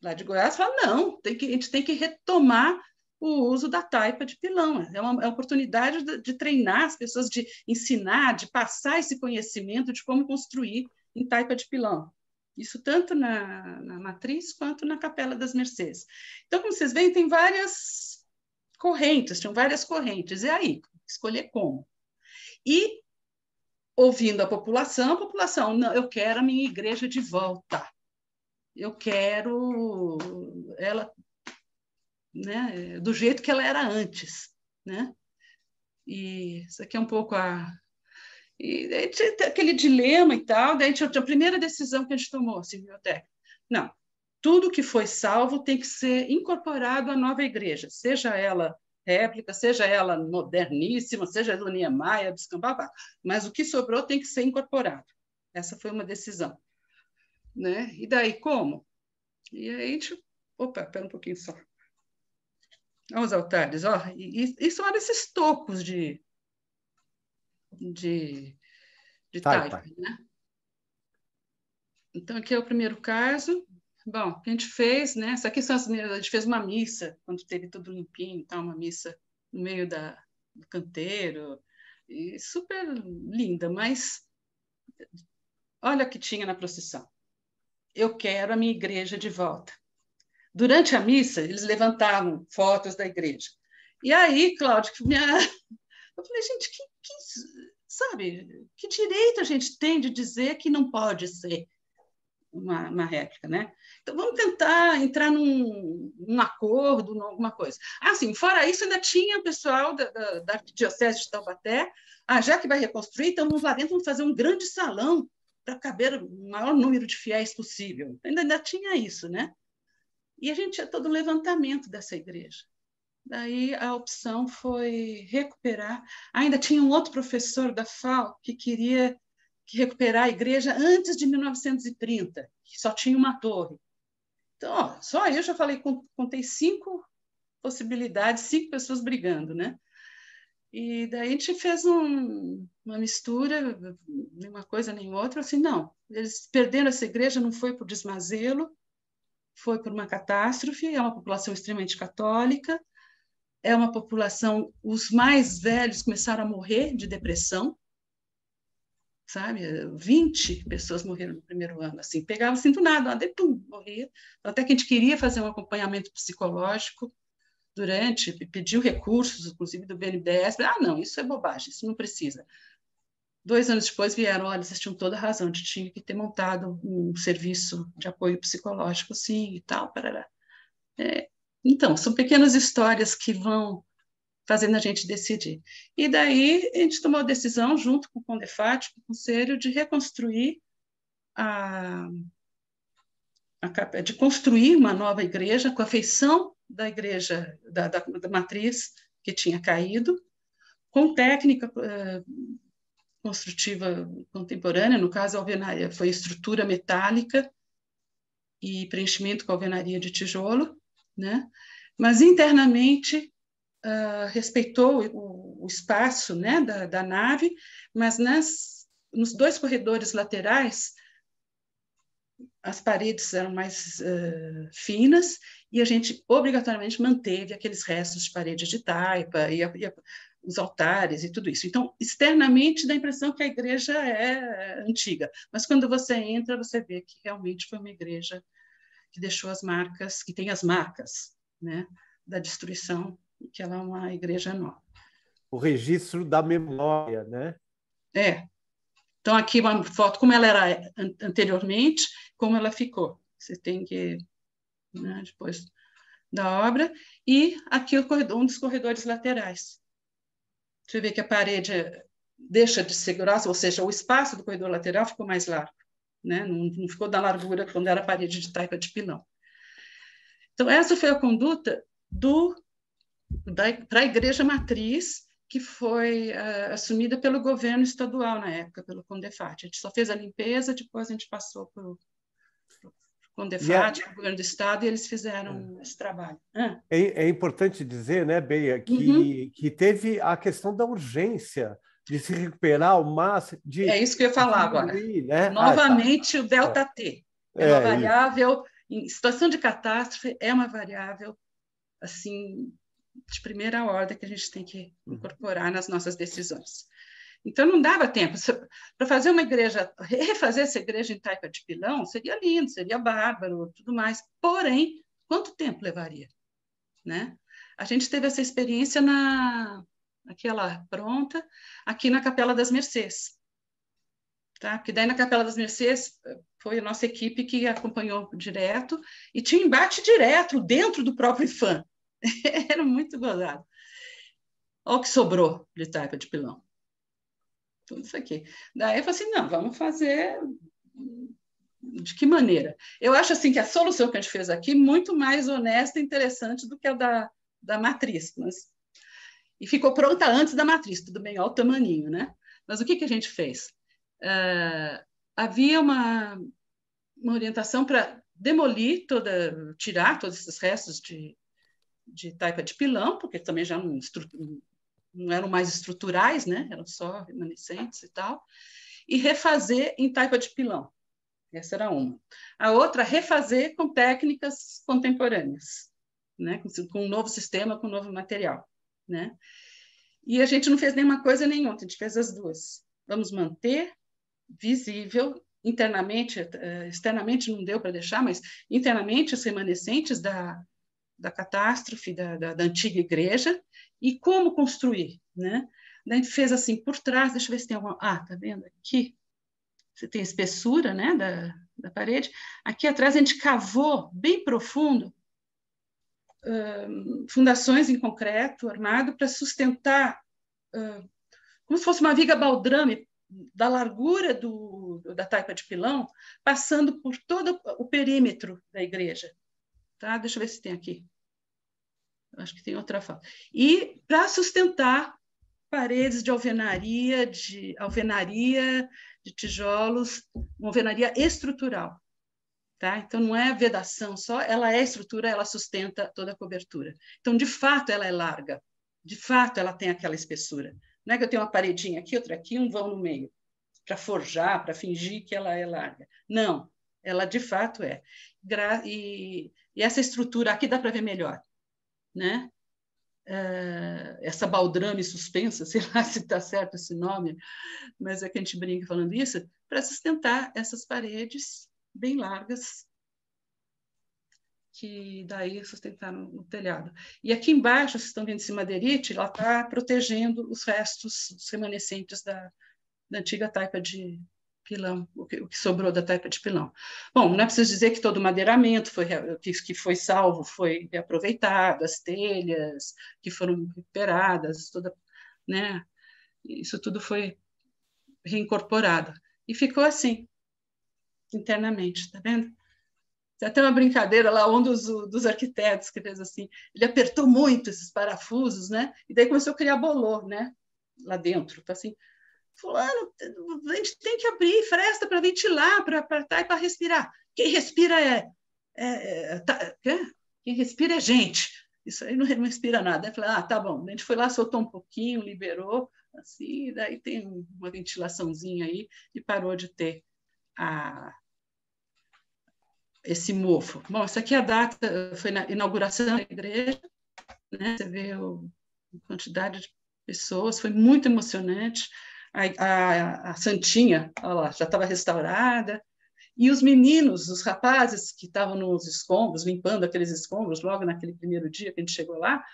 lá de Goiás e fala, não, a gente tem que retomar o uso da taipa de pilão. É uma oportunidade de treinar as pessoas, de ensinar, de passar esse conhecimento de como construir em taipa de pilão. Isso tanto na matriz quanto na Capela das Mercês. Então, como vocês veem, tem várias correntes, tinham várias correntes. E aí, escolher como? E, ouvindo a população, não, eu quero a minha igreja de volta. Eu quero ela, né, do jeito que ela era antes. Né? E isso aqui é um pouco E daí tinha aquele dilema e tal, daí tinha a primeira decisão que a gente tomou, assim, biblioteca. Não, tudo que foi salvo tem que ser incorporado à nova igreja, seja ela réplica, seja ela moderníssima, seja do Niemeyer, do Scambabá, mas o que sobrou tem que ser incorporado. Essa foi uma decisão. Né? E daí, como? E aí a gente... Opa, espera um pouquinho só. Olha os altares, ó. E são esses tocos de taipa, né? Então, aqui é o primeiro caso. Bom, o que a gente fez, né? Essa aqui são a gente fez uma missa, quando teve tudo limpinho, tá? Uma missa no meio do canteiro, e super linda, mas olha o que tinha na procissão. Eu quero a minha igreja de volta. Durante a missa, eles levantavam fotos da igreja. E aí, Cláudia, eu falei, gente, sabe, que direito a gente tem de dizer que não pode ser? uma réplica, né? Então, vamos tentar entrar num acordo, alguma coisa. Sim, fora isso, ainda tinha o pessoal da Arquidiocese de Taubaté, já que vai reconstruir, então vamos lá dentro, vamos fazer um grande salão para caber o maior número de fiéis possível. Ainda tinha isso, né? E a gente tinha todo o levantamento dessa igreja. Daí a opção foi recuperar. Ainda tinha um outro professor da FAO que queria recuperar a igreja antes de 1930, que só tinha uma torre. Então, só eu já contei 5 possibilidades, 5 pessoas brigando, né? E daí a gente fez uma mistura, nem uma coisa nem outra, assim, não, eles perderam essa igreja, não foi por desmazelo, foi por uma catástrofe, é uma população extremamente católica, é uma população, os mais velhos começaram a morrer de depressão, sabe? 20 pessoas morreram no primeiro ano, assim, pegava assim do nada, pum, morria. Até que a gente queria fazer um acompanhamento psicológico pediu recursos, inclusive do BNDES, não, isso é bobagem, isso não precisa. 2 anos depois vieram, olha, vocês tinham toda a razão, a gente tinha que ter montado um serviço de apoio psicológico, sim, e tal, parará. Então, são pequenas histórias que vão fazendo a gente decidir. E daí a gente tomou a decisão, junto com o Condefat, com o Conselho, de reconstruir de construir uma nova igreja com a feição da igreja, da matriz que tinha caído, com técnica construtiva contemporânea, no caso, a alvenaria foi estrutura metálica e preenchimento com alvenaria de tijolo, né? Mas internamente respeitou o espaço, né, da nave, mas nos 2 corredores laterais as paredes eram mais finas e a gente obrigatoriamente manteve aqueles restos de parede de taipa e os altares e tudo isso. Então, externamente dá a impressão que a igreja é antiga, mas quando você entra, você vê que realmente foi uma igreja que deixou as marcas, que tem as marcas, né, da destruição, que ela é uma igreja nova. O registro da memória, né? Então, aqui uma foto como ela era anteriormente, como ela ficou. Você tem que, né, depois da obra. E aqui um dos corredores laterais. Você vê que a parede deixa de ser grossa, ou seja, o espaço do corredor lateral ficou mais largo, né? Não ficou da largura quando era parede de taipa de pilão. Então, essa foi a conduta para a igreja matriz, que foi assumida pelo governo estadual na época, pelo Condefat. A gente só fez a limpeza, depois a gente passou para o Condefat, para o governo do estado, e eles fizeram esse trabalho. É importante dizer, né, Beia, que teve a questão da urgência de se recuperar o máximo... É isso que eu ia falar agora. Né? Novamente, o ΔT. É uma variável, em situação de catástrofe, é uma variável, assim, de primeira ordem que a gente tem que incorporar nas nossas decisões. Então, não dava tempo. Para fazer uma igreja, refazer essa igreja em taipa de pilão, seria lindo, seria bárbaro, tudo mais. Porém, quanto tempo levaria? Né? A gente teve essa experiência aquela pronta, aqui na Capela das Mercês. Tá? Porque daí na Capela das Mercês foi a nossa equipe que acompanhou direto e tinha embate direto dentro do próprio IPHAN. Era muito gozado. Olha o que sobrou de taipa de pilão. Tudo isso aqui. Daí eu falei assim, não, vamos fazer de que maneira? Eu acho assim que a solução que a gente fez aqui é muito mais honesta e interessante do que a da matriz. E ficou pronta antes da matriz, tudo bem, olha o tamaninho, né? Mas o que a gente fez? Havia uma orientação para demolir tirar todos esses restos de taipa de pilão, porque também já não eram mais estruturais, né? Eram só remanescentes e tal, e refazer em taipa de pilão. Essa era uma. A outra, refazer com técnicas contemporâneas, né? Com um novo sistema, com um novo material, né? E a gente não fez nenhuma coisa nem outra, a gente fez as duas. Vamos manter visível internamente, externamente não deu para deixar, mas internamente os remanescentes da catástrofe da antiga igreja e como construir, né? Daí a gente fez assim por trás, deixa eu ver se tem alguma... tá vendo aqui? Você tem a espessura, né, da parede. Aqui atrás a gente cavou bem profundo fundações em concreto armado para sustentar, como se fosse uma viga baldrame da largura da taipa de pilão, passando por todo o perímetro da igreja. Tá? Deixa eu ver se tem aqui. Acho que tem outra foto. E para sustentar paredes de alvenaria, de tijolos, uma alvenaria estrutural. Tá? Então, não é vedação só, ela é estrutura, ela sustenta toda a cobertura. Então, de fato, ela é larga. De fato, ela tem aquela espessura. Não é que eu tenho uma paredinha aqui, outra aqui, um vão no meio, para forjar, para fingir que ela é larga. Não, ela de fato é. E essa estrutura, aqui dá para ver melhor, né? Essa baldrame suspensa, sei lá se está certo esse nome, mas é que a gente brinca falando isso, para sustentar essas paredes bem largas, que daí sustentaram o telhado. E aqui embaixo, vocês estão vendo esse madeirite, ela está protegendo os restos, os remanescentes da antiga taipa de pilão, o que sobrou da taipa de pilão. Bom, não é preciso dizer que todo o madeiramento que foi salvo foi reaproveitado, as telhas que foram recuperadas, né? Isso tudo foi reincorporado. E ficou assim, internamente, tá vendo? Tem até uma brincadeira lá, um dos arquitetos que fez assim, ele apertou muito esses parafusos, né? E daí começou a criar bolor, né? Lá dentro, tá assim, fulano, a gente tem que abrir fresta para ventilar, para respirar. Quem respira quem respira é gente. Isso aí não respira nada. Eu falei, tá bom. A gente foi lá, soltou um pouquinho, liberou, assim, daí tem uma ventilaçãozinha aí e parou de ter esse mofo. Bom, essa aqui é a data, foi na inauguração da igreja, né? Você vê a quantidade de pessoas, foi muito emocionante. A Santinha, olha lá, já estava restaurada, e os meninos, os rapazes que estavam nos escombros, limpando aqueles escombros, logo naquele primeiro dia que a gente chegou lá,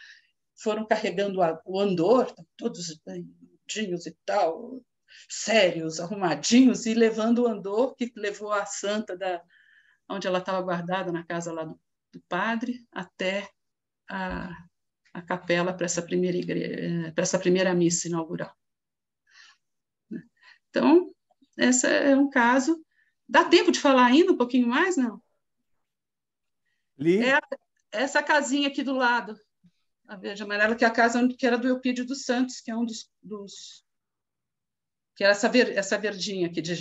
foram carregando o andor, todos bandinhos e tal, sérios, arrumadinhos, e levando o andor que levou a santa onde ela estava guardada, na casa lá do padre, até a capela para essa primeira igreja, para essa primeira missa inaugural. Então, esse é um caso. Dá tempo de falar ainda um pouquinho mais, não? Essa casinha aqui do lado, a verde amarela, que é a casa que era do Eupídio dos Santos, que é um dos que era essa verdinha aqui de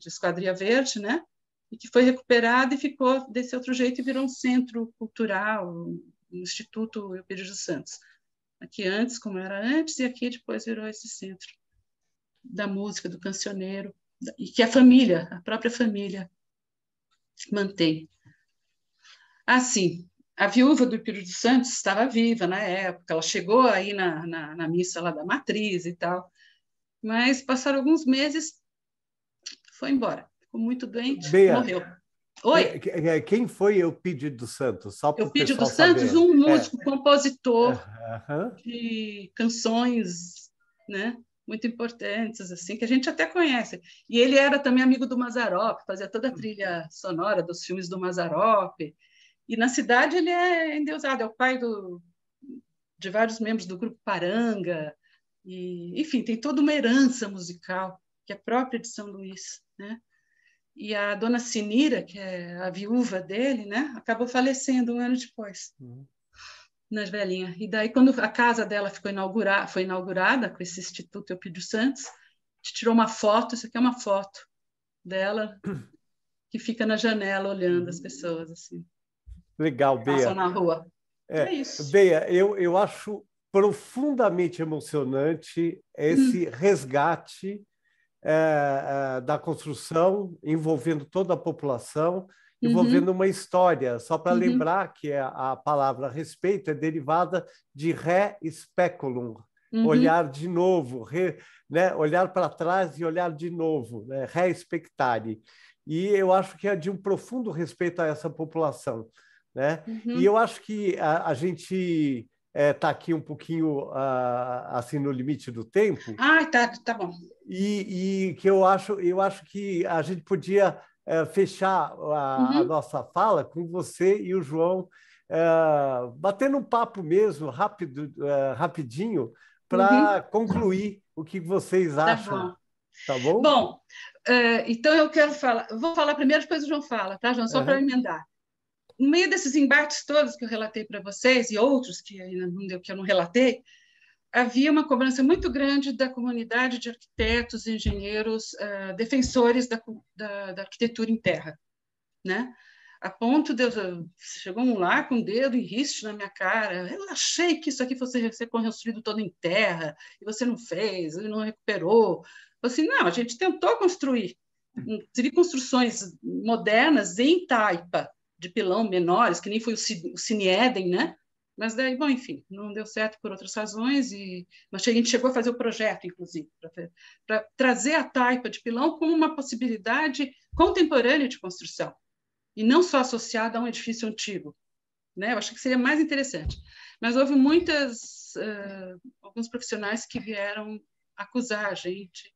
esquadria verde, né? E que foi recuperada e ficou desse outro jeito e virou um centro cultural, um Instituto Eupídio dos Santos. Aqui antes, como era antes, e aqui depois virou esse centro da música, do cancioneiro, e que a própria família mantém. Assim, a viúva do Eupídio dos Santos estava viva na época, ela chegou aí na missa lá da matriz e tal, mas passaram alguns meses, foi embora, ficou muito doente, morreu. Oi? Quem foi Eupídio dos Santos? Só para o Eupídio pessoal dos Santos, saber. um músico, compositor de canções, né? Muito importantes, assim, que a gente até conhece. E ele era também amigo do Mazzaropi, fazia toda a trilha sonora dos filmes do Mazzaropi. E na cidade ele é endeusado, é o pai de vários membros do grupo Paranga. E, enfim, tem toda uma herança musical que é própria de São Luís, né? E a dona Sinira, que é a viúva dele, né, acabou falecendo um ano depois. Nas velhinhas. E daí, quando a casa dela foi inaugurada com esse Instituto Eupídio Santos, a gente tirou uma foto, isso aqui é uma foto dela, que fica na janela olhando as pessoas, assim. Legal, Bea. Passam na rua. É isso. Bea, eu acho profundamente emocionante esse resgate da construção, envolvendo toda a população, envolvendo uma história, só para lembrar que a palavra respeito é derivada de re speculum, olhar de novo, né? Olhar para trás e olhar de novo, né? Respectare. E eu acho que é de um profundo respeito a essa população, né? E eu acho que a gente está aqui um pouquinho assim no limite do tempo. Tá bom. E que eu acho que a gente podia fechar a nossa fala com você e o João batendo um papo mesmo, rapidinho, para concluir o que vocês acham. Tá bom? Bom, então eu quero falar. Vou falar primeiro, depois o João fala, tá, João? Só para emendar. No meio desses embates todos que eu relatei para vocês e outros que ainda não deu, que eu não relatei, havia uma cobrança muito grande da comunidade de arquitetos, engenheiros, defensores da arquitetura em terra, né? A ponto de chegou um lá com o dedo e riste na minha cara. Eu achei que isso aqui fosse ser construído todo em terra e você não fez, e não recuperou. Eu assim, não, a gente tentou construir, inclusive construções modernas em taipa, de pilão menores, que nem foi o Cine Éden, né? Mas daí, bom, enfim, não deu certo por outras razões, mas a gente chegou a fazer o projeto, inclusive, para trazer a taipa de pilão como uma possibilidade contemporânea de construção, e não só associada a um edifício antigo, né? Eu acho que seria mais interessante. Mas houve alguns profissionais que vieram acusar a gente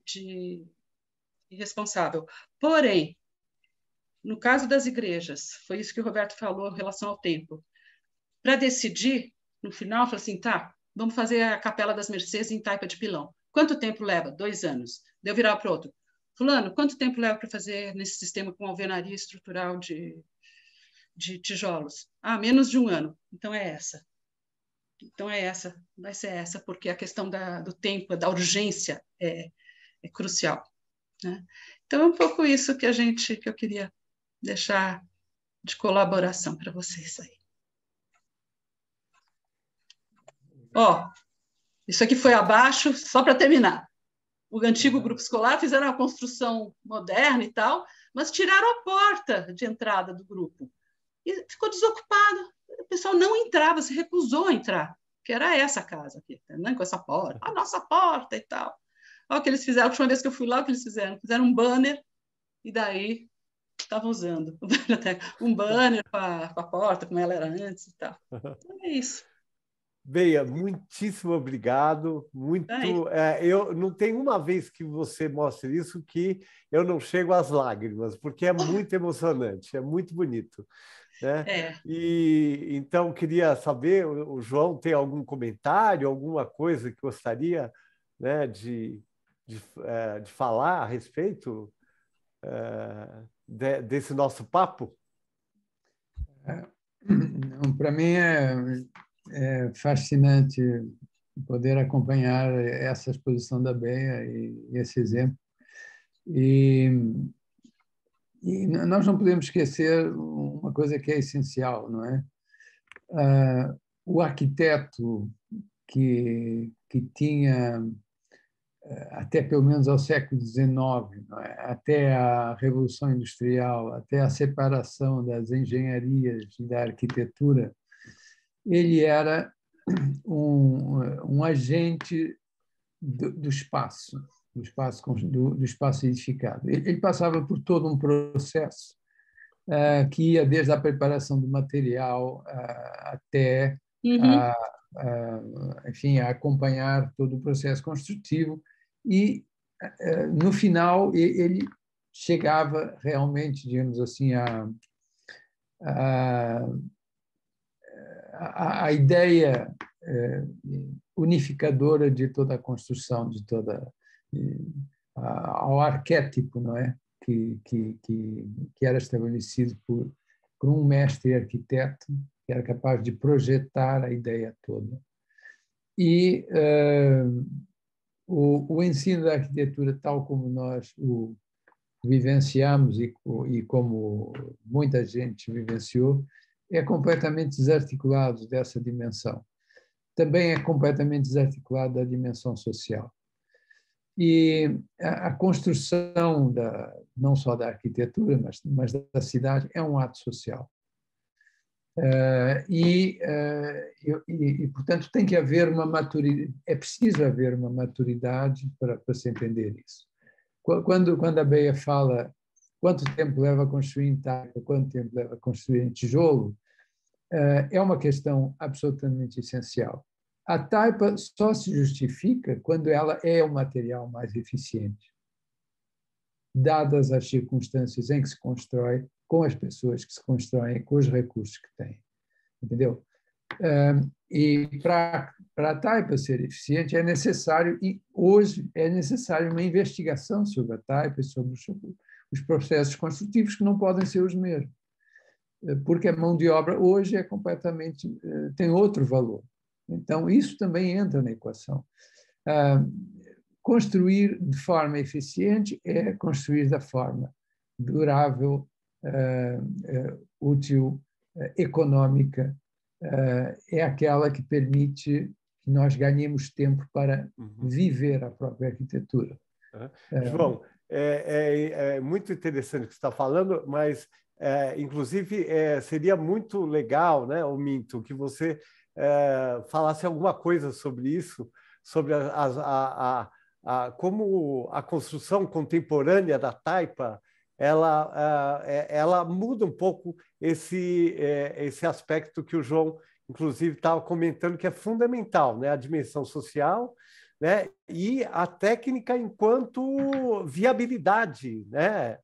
de irresponsável. Porém, no caso das igrejas, foi isso que o Roberto falou em relação ao tempo. Para decidir, no final, falou assim, tá, vamos fazer a Capela das Mercês em taipa de pilão. Quanto tempo leva? 2 anos. Deu virar para o outro. Fulano, quanto tempo leva para fazer nesse sistema com alvenaria estrutural de tijolos? Menos de 1 ano. Então é essa. Vai ser essa, porque a questão do tempo, da urgência é crucial, né? Então é um pouco isso que eu queria deixar de colaboração para vocês aí. Isso aqui foi abaixo, só para terminar. O antigo grupo escolar fizeram uma construção moderna e tal, mas tiraram a porta de entrada do grupo. E ficou desocupado. O pessoal não entrava, se recusou a entrar, que era essa casa aqui, né? Com essa porta, a nossa porta e tal. Olha o que eles fizeram, a última vez que eu fui lá, o que eles fizeram? Fizeram um banner, e daí estavam usando um banner com a porta, como ela era antes e tal. Então é isso. Beia, muitíssimo obrigado. Eu não tem uma vez que você mostre isso que eu não chego às lágrimas, porque é muito emocionante, é muito bonito, né? E então queria saber, o João tem algum comentário, alguma coisa que gostaria, né, de falar a respeito desse nosso papo? Para mim é fascinante poder acompanhar essa exposição da Beia e esse exemplo. E nós não podemos esquecer uma coisa que é essencial, não é? O arquiteto que tinha, até pelo menos ao século XIX, não é? Até a Revolução Industrial, até a separação das engenharias e da arquitetura, ele era um agente do espaço edificado. Ele passava por todo um processo que ia desde a preparação do material até enfim, a acompanhar todo o processo construtivo e, no final, ele chegava realmente, digamos assim, a ideia unificadora de toda a construção, ao arquétipo, não é? Que era estabelecido por um mestre arquiteto que era capaz de projetar a ideia toda. E o ensino da arquitetura, tal como nós o vivenciamos e como muita gente vivenciou, é completamente desarticulado dessa dimensão. Também é completamente desarticulado da dimensão social. E a construção não só da arquitetura, mas da cidade é um ato social. Portanto, tem que haver uma maturidade, é preciso haver uma maturidade para se entender isso. Quando a Beia fala quanto tempo leva a construir em taipa, quanto tempo leva a construir em tijolo, é uma questão absolutamente essencial. A taipa só se justifica quando ela é o material mais eficiente. dadas as circunstâncias em que se constrói, com as pessoas que se constroem, com os recursos que têm. Entendeu? E para a taipa ser eficiente é necessário, e hoje é necessário uma investigação sobre a taipa e sobre os processos construtivos, que não podem ser os mesmos, porque a mão de obra hoje é completamente, tem outro valor. Então, isso também entra na equação. Construir de forma eficiente é construir da forma durável, útil, econômica, é aquela que permite que nós ganhemos tempo para viver a própria arquitetura. João, é muito interessante o que você está falando, mas, inclusive, seria muito legal, né, Minto, que você falasse alguma coisa sobre isso, sobre como a construção contemporânea da taipa ela muda um pouco esse aspecto que o João, inclusive, estava comentando, que é fundamental, né? A dimensão social, né? E a técnica enquanto viabilidade, né?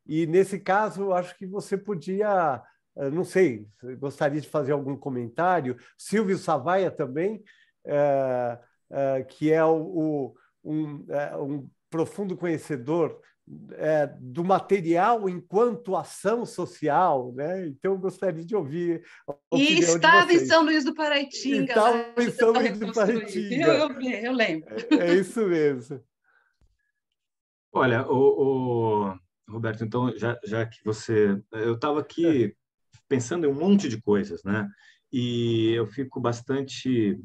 E, nesse caso, acho que você podia, não sei, gostaria de fazer algum comentário. Silvio Savaia também, que é um profundo conhecedor do material enquanto ação social, né? Então, eu gostaria de ouvir a opinião de vocês. Estava em São Luís do Paraitinga. Estava em São Luís do Paraitinga. Eu lembro. É isso mesmo. Olha, Roberto, então, já que você... Eu estava aqui pensando em um monte de coisas, né? E eu fico bastante...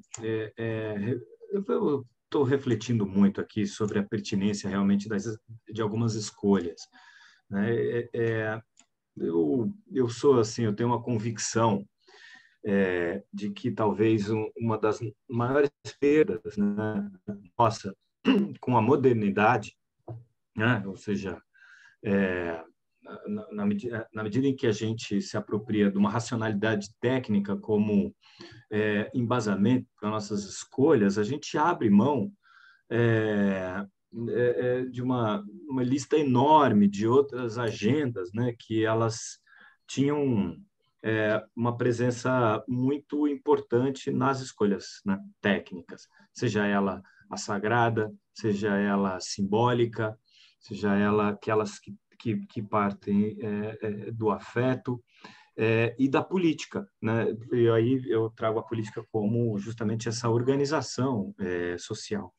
eu estou refletindo muito aqui sobre a pertinência realmente de algumas escolhas, né? Eu sou assim, eu tenho uma convicção de que talvez uma das maiores perdas, né, nossa, com a modernidade, né? Ou seja, na medida em que a gente se apropria de uma racionalidade técnica como embasamento para nossas escolhas, a gente abre mão de uma lista enorme de outras agendas, né, que elas tinham uma presença muito importante nas escolhas, né, técnicas, seja ela a sagrada, seja ela simbólica, seja ela aquelas que partem do afeto, e da política, né? E aí eu trago a política como justamente essa organização social.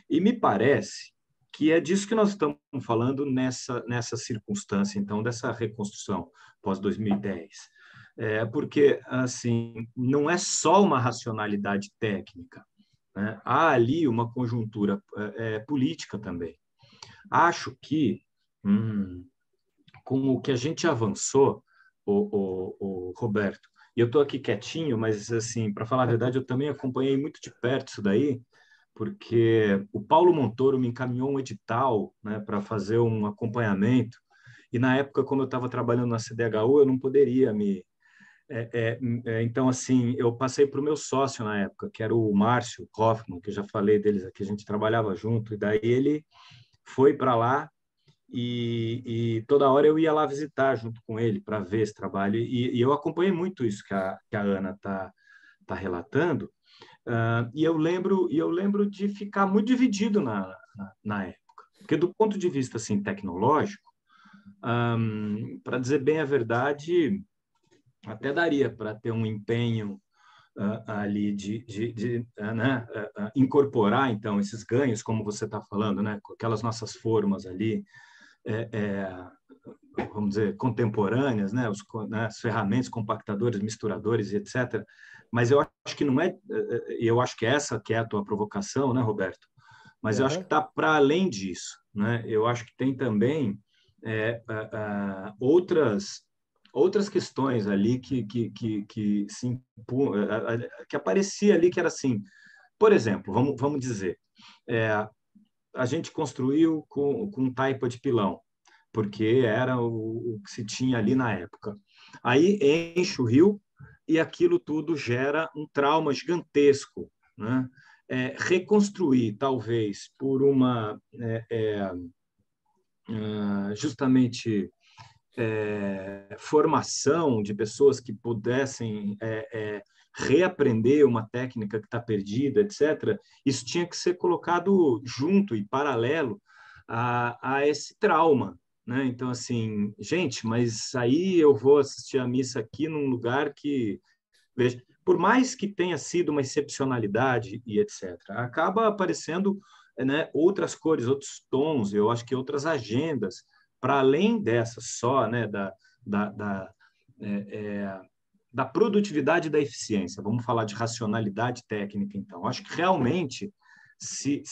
E me parece que é disso que nós estamos falando nessa circunstância, então, dessa reconstrução pós-2010. Porque, assim, não é só uma racionalidade técnica, né? Há ali uma conjuntura política também. Acho que, com o que a gente avançou, o Roberto, e eu estou aqui quietinho, mas, assim, para falar a verdade, eu também acompanhei muito de perto isso daí, porque o Paulo Montoro me encaminhou um edital, né, para fazer um acompanhamento, e na época, como eu estava trabalhando na CDHU, eu não poderia então, assim, eu passei para o meu sócio na época, que era o Márcio Hoffman, que eu já falei deles aqui, a gente trabalhava junto, e daí ele foi para lá, e toda hora eu ia lá visitar junto com ele para ver esse trabalho, e eu acompanhei muito isso que a Ana está relatando, e eu lembro de ficar muito dividido na época, porque do ponto de vista assim, tecnológico, para dizer bem a verdade, até daria para ter um empenho ali né, incorporar, então, esses ganhos, como você está falando, né, com aquelas nossas formas ali, vamos dizer, contemporâneas, né, as ferramentas, compactadores, misturadores, etc. Mas eu acho que não é, e eu acho que essa que é a tua provocação, né, Roberto? Mas eu acho que está para além disso, né? Eu acho que tem também outras questões ali que aparecia ali, que era assim, por exemplo, vamos dizer, a gente construiu com taipa de pilão, porque era o que se tinha ali na época. Aí enche o rio e aquilo tudo gera um trauma gigantesco, né? Reconstruir, talvez, por uma justamente formação de pessoas que pudessem reaprender uma técnica que está perdida, etc., isso tinha que ser colocado junto e paralelo a esse trauma, né? Então, assim, gente, mas aí eu vou assistir a missa aqui num lugar que, veja, por mais que tenha sido uma excepcionalidade e etc., acaba aparecendo, né, outras cores, outros tons, eu acho que outras agendas, para além dessa só, né, da produtividade e da eficiência. Vamos falar de racionalidade técnica, então. Acho que realmente, se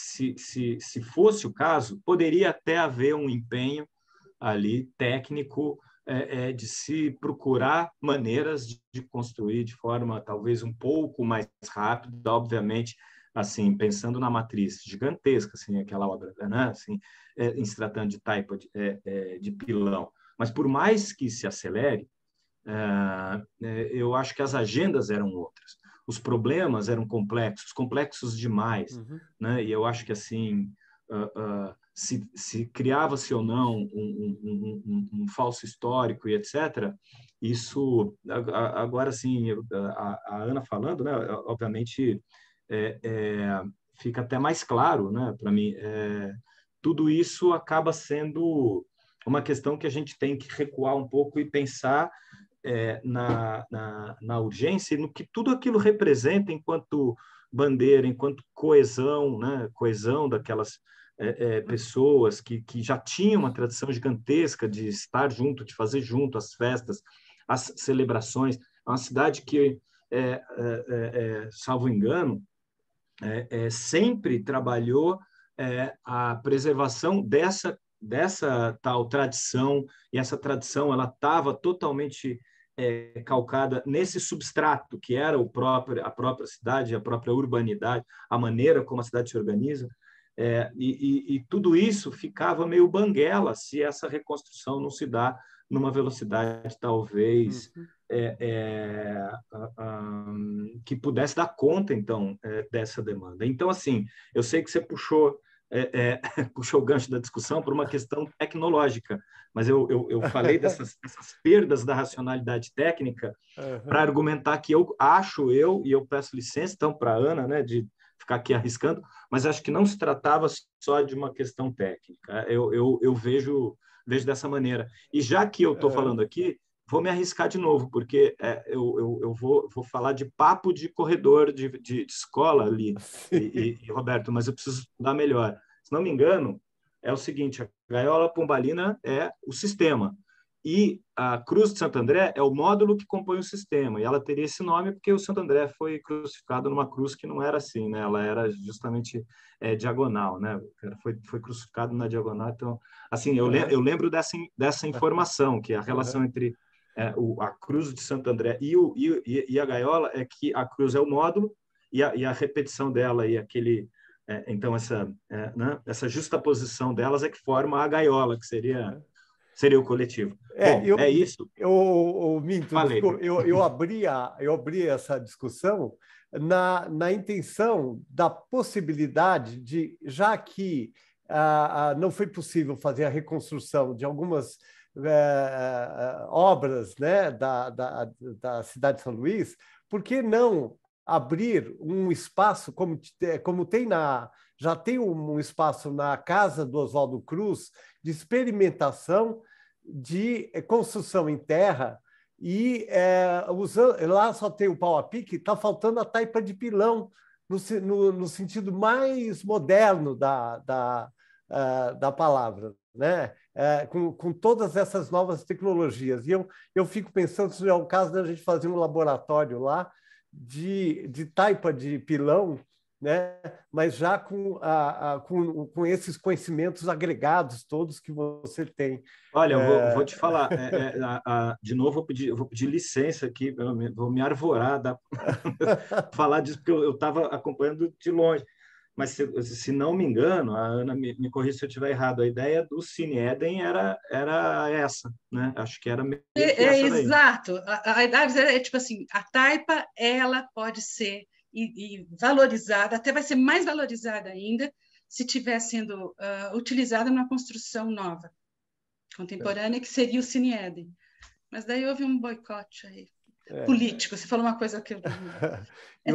fosse o caso, poderia até haver um empenho ali técnico de se procurar maneiras de construir de forma talvez um pouco mais rápida, obviamente, assim, pensando na matriz gigantesca, assim, aquela obra, né? Assim, em se tratando de taipa de pilão. Mas por mais que se acelere, eu acho que as agendas eram outras. Os problemas eram complexos demais, né? E eu acho que assim se criava-se ou não um falso histórico e etc. Isso agora sim, a Ana falando, né? Obviamente fica até mais claro, né? Para mim, tudo isso acaba sendo uma questão que a gente tem que recuar um pouco e pensar na urgência e no que tudo aquilo representa enquanto bandeira, enquanto coesão, né? Coesão daquelas pessoas que já tinham uma tradição gigantesca de estar junto, de fazer junto as festas, as celebrações. É uma cidade que, salvo engano, sempre trabalhou a preservação dessa tal tradição, e essa tradição ela estava totalmente calcada nesse substrato que era a própria cidade, a própria urbanidade, a maneira como a cidade se organiza, e tudo isso ficava meio banguela se essa reconstrução não se dá numa velocidade talvez que pudesse dar conta então dessa demanda. Então, assim, eu sei que você puxou puxou o gancho da discussão por uma questão tecnológica, mas eu falei dessas perdas da racionalidade técnica para argumentar que eu acho, e eu peço licença então para a Ana, né, de ficar aqui arriscando, mas acho que não se tratava só de uma questão técnica. Eu vejo dessa maneira. E já que eu estou falando aqui, vou me arriscar de novo, porque eu vou falar de papo de corredor de escola ali, e Roberto, mas eu preciso estudar melhor. Se não me engano, é o seguinte, a gaiola pombalina é o sistema, e a Cruz de Santo André é o módulo que compõe o sistema, e ela teria esse nome porque o Santo André foi crucificado numa cruz que não era assim, né? Ela era justamente diagonal, né? Foi crucificado na diagonal. Então, assim, eu lembro dessa informação, que a relação entre a Cruz de Santo André e a gaiola é que a cruz é o módulo, e a repetição dela e aquele... então, essa justaposição delas é que forma a gaiola, que seria o coletivo. Bom, é isso. Minto, eu abri essa discussão na intenção da possibilidade de, já que não foi possível fazer a reconstrução de algumas obras, né, da cidade de São Luís, por que não abrir um espaço como tem já tem um espaço na casa do Oswaldo Cruz de experimentação de construção em terra, e lá só tem o pau a pique, está faltando a taipa de pilão no sentido mais moderno da palavra, né? Com todas essas novas tecnologias. E eu fico pensando se é o caso da gente fazer um laboratório lá de taipa de pilão, né? Mas já com esses conhecimentos agregados todos que você tem. Olha, eu vou te falar, de novo, vou pedir licença aqui, vou me arvorar falar disso, porque eu estava acompanhando de longe. Mas, se não me engano, a Ana me corrija se eu estiver errado, a ideia do Cine Éden era essa, né? Acho que era meio que essa daí. Exato. A ideia é tipo assim, a taipa ela pode ser e valorizada, até vai ser mais valorizada ainda se estiver sendo utilizada numa construção nova. contemporânea, que seria o Cine Eden. Mas daí houve um boicote aí. Político, você falou uma coisa que eu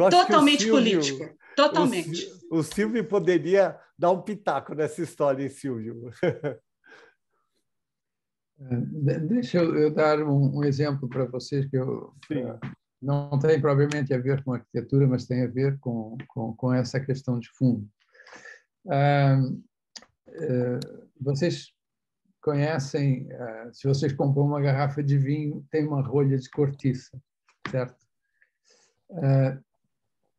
totalmente político. Totalmente. O Silvio poderia dar um pitaco nessa história, hein, Silvio? Deixa eu dar um exemplo para vocês que não tem propriamente a ver com arquitetura, mas tem a ver com essa questão de fundo. Vocês conhecem, se vocês compram uma garrafa de vinho, tem uma rolha de cortiça, certo?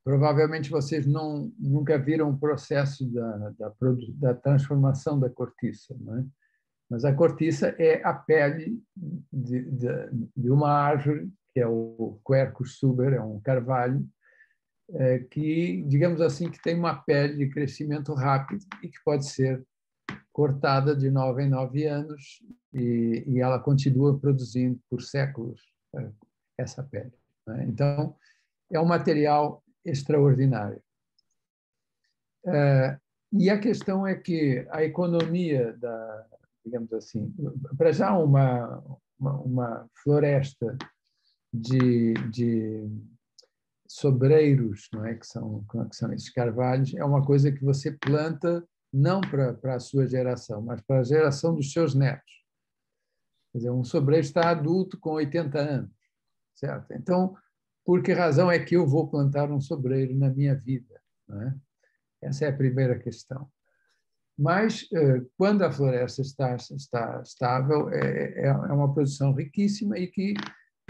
Provavelmente vocês nunca viram o processo da transformação da cortiça, não é? Mas a cortiça é a pele de uma árvore, que é o Quercus suber, é um carvalho, que, digamos assim, que tem uma pele de crescimento rápido e que pode ser cortada de 9 em 9 anos e ela continua produzindo por séculos essa pele, né? Então, é um material extraordinário. E a questão é que a economia digamos assim, para já uma floresta de sobreiros, não é? que são esses carvalhos, é uma coisa que você planta não para a sua geração, mas para a geração dos seus netos. Quer dizer, um sobreiro está adulto com 80 anos, certo? Então, por que razão é que eu vou plantar um sobreiro na minha vida, não é? Essa é a primeira questão. Mas, quando a floresta está estável, é uma produção riquíssima e que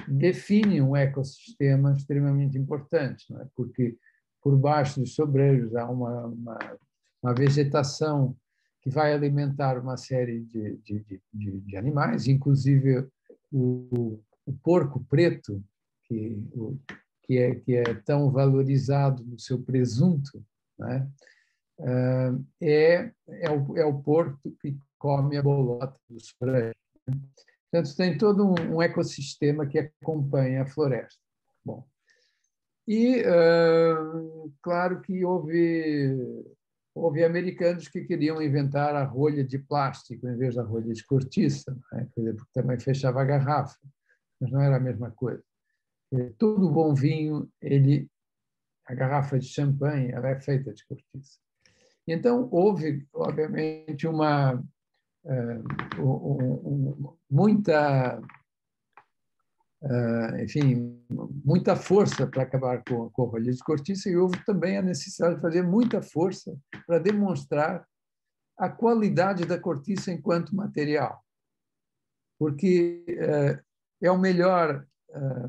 define um ecossistema extremamente importante, não é? Porque por baixo dos sobreiros há uma vegetação que vai alimentar uma série de animais, inclusive o porco preto, que é tão valorizado no seu presunto, não é? É o porco que come a bolota do sobreiro. Portanto, tem todo um ecossistema que acompanha a floresta. Bom, e claro que houve americanos que queriam inventar a rolha de plástico em vez da rolha de cortiça, não é? Porque também fechava a garrafa, mas não era a mesma coisa. Todo bom vinho, a garrafa de champanhe, ela é feita de cortiça. Então, houve, obviamente, muita força para acabar com a rolha de cortiça e houve também a necessidade de fazer muita força para demonstrar a qualidade da cortiça enquanto material, porque é o melhor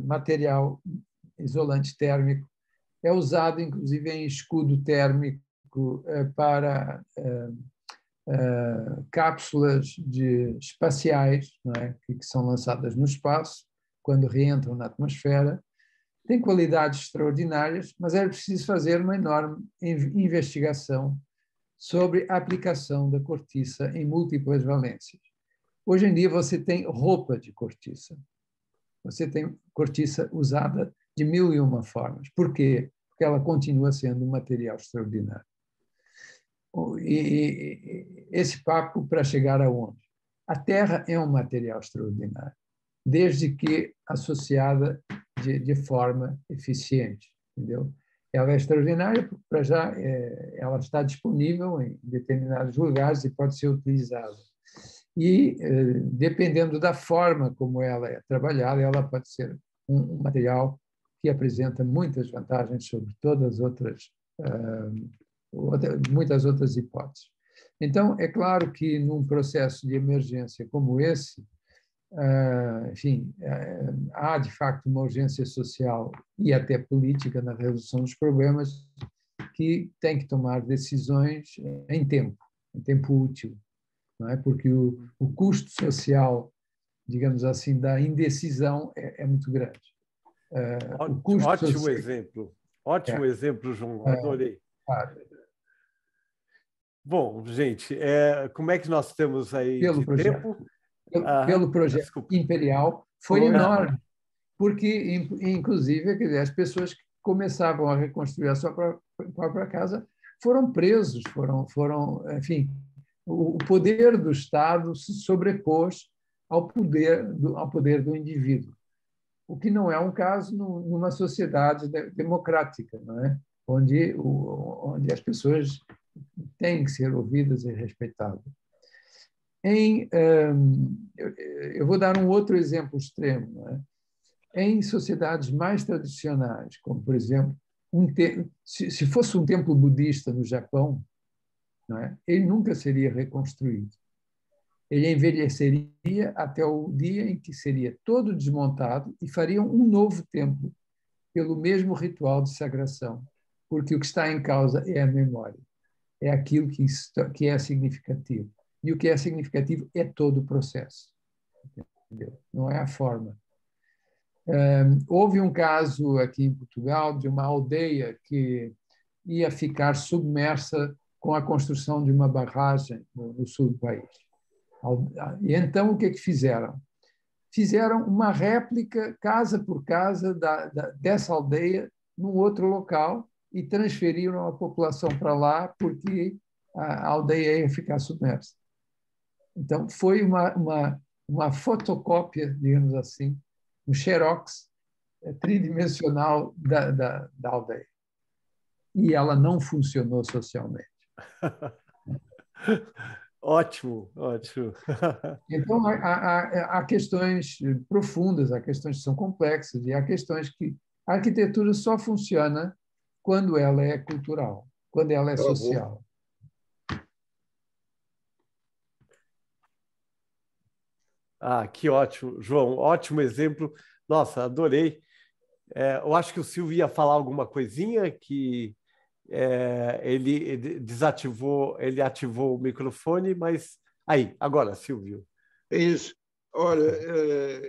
material isolante térmico, é usado, inclusive, em escudo térmico para cápsulas espaciais, não é? que são lançadas no espaço, quando reentram na atmosfera. Tem qualidades extraordinárias, mas era preciso fazer uma enorme investigação sobre a aplicação da cortiça em múltiplas valências. Hoje em dia você tem roupa de cortiça. Você tem cortiça usada de 1001 formas. Por quê? Porque ela continua sendo um material extraordinário. E esse papo para chegar aonde? A terra é um material extraordinário, desde que associada de forma eficiente, entendeu? Ela é extraordinária porque, para já, ela está disponível em determinados lugares e pode ser utilizada. E, dependendo da forma como ela é trabalhada, ela pode ser um material que apresenta muitas vantagens sobre todas as outras muitas outras hipóteses. Então, é claro que num processo de emergência como esse, há de facto uma urgência social e até política na resolução dos problemas que tem que tomar decisões em tempo útil, não é? Porque o custo social, digamos assim, da indecisão é muito grande. Ótimo exemplo. Ótimo exemplo, João. Adorei. Claro. Bom, gente, como é que nós temos aí pelo de projeto, tempo? Pelo projeto imperial, foi enorme, porque, inclusive, quer dizer, as pessoas que começavam a reconstruir a sua própria casa foram presos, enfim, o poder do Estado se sobrepôs ao poder do indivíduo, o que não é um caso numa sociedade democrática, não é? Onde as pessoas têm que ser ouvidas e respeitadas. Eu vou dar um outro exemplo extremo, não é? Em sociedades mais tradicionais, como, por exemplo, se fosse um templo budista no Japão, não é? Ele nunca seria reconstruído. Ele envelheceria até o dia em que seria todo desmontado e fariam um novo templo pelo mesmo ritual de sagração, porque o que está em causa é a memória, é aquilo que é significativo. E o que é significativo é todo o processo, entendeu? Não é a forma. Houve um caso aqui em Portugal de uma aldeia que ia ficar submersa com a construção de uma barragem no sul do país. E então, o que é que fizeram? Fizeram uma réplica, casa por casa, dessa aldeia, num outro local e transferiram a população para lá porque a aldeia ia ficar submersa. Então, foi uma fotocópia, digamos assim, um xerox tridimensional da aldeia. E ela não funcionou socialmente. Ótimo, ótimo. Então, há questões profundas, há questões que são complexas e há questões que a arquitetura só funciona quando ela é cultural, quando ela é social. Ah, que ótimo, João, ótimo exemplo. Nossa, adorei. Eu acho que o Silvio ia falar alguma coisinha que ele desativou, ele ativou o microfone, mas aí, agora, Silvio. Isso. Olha,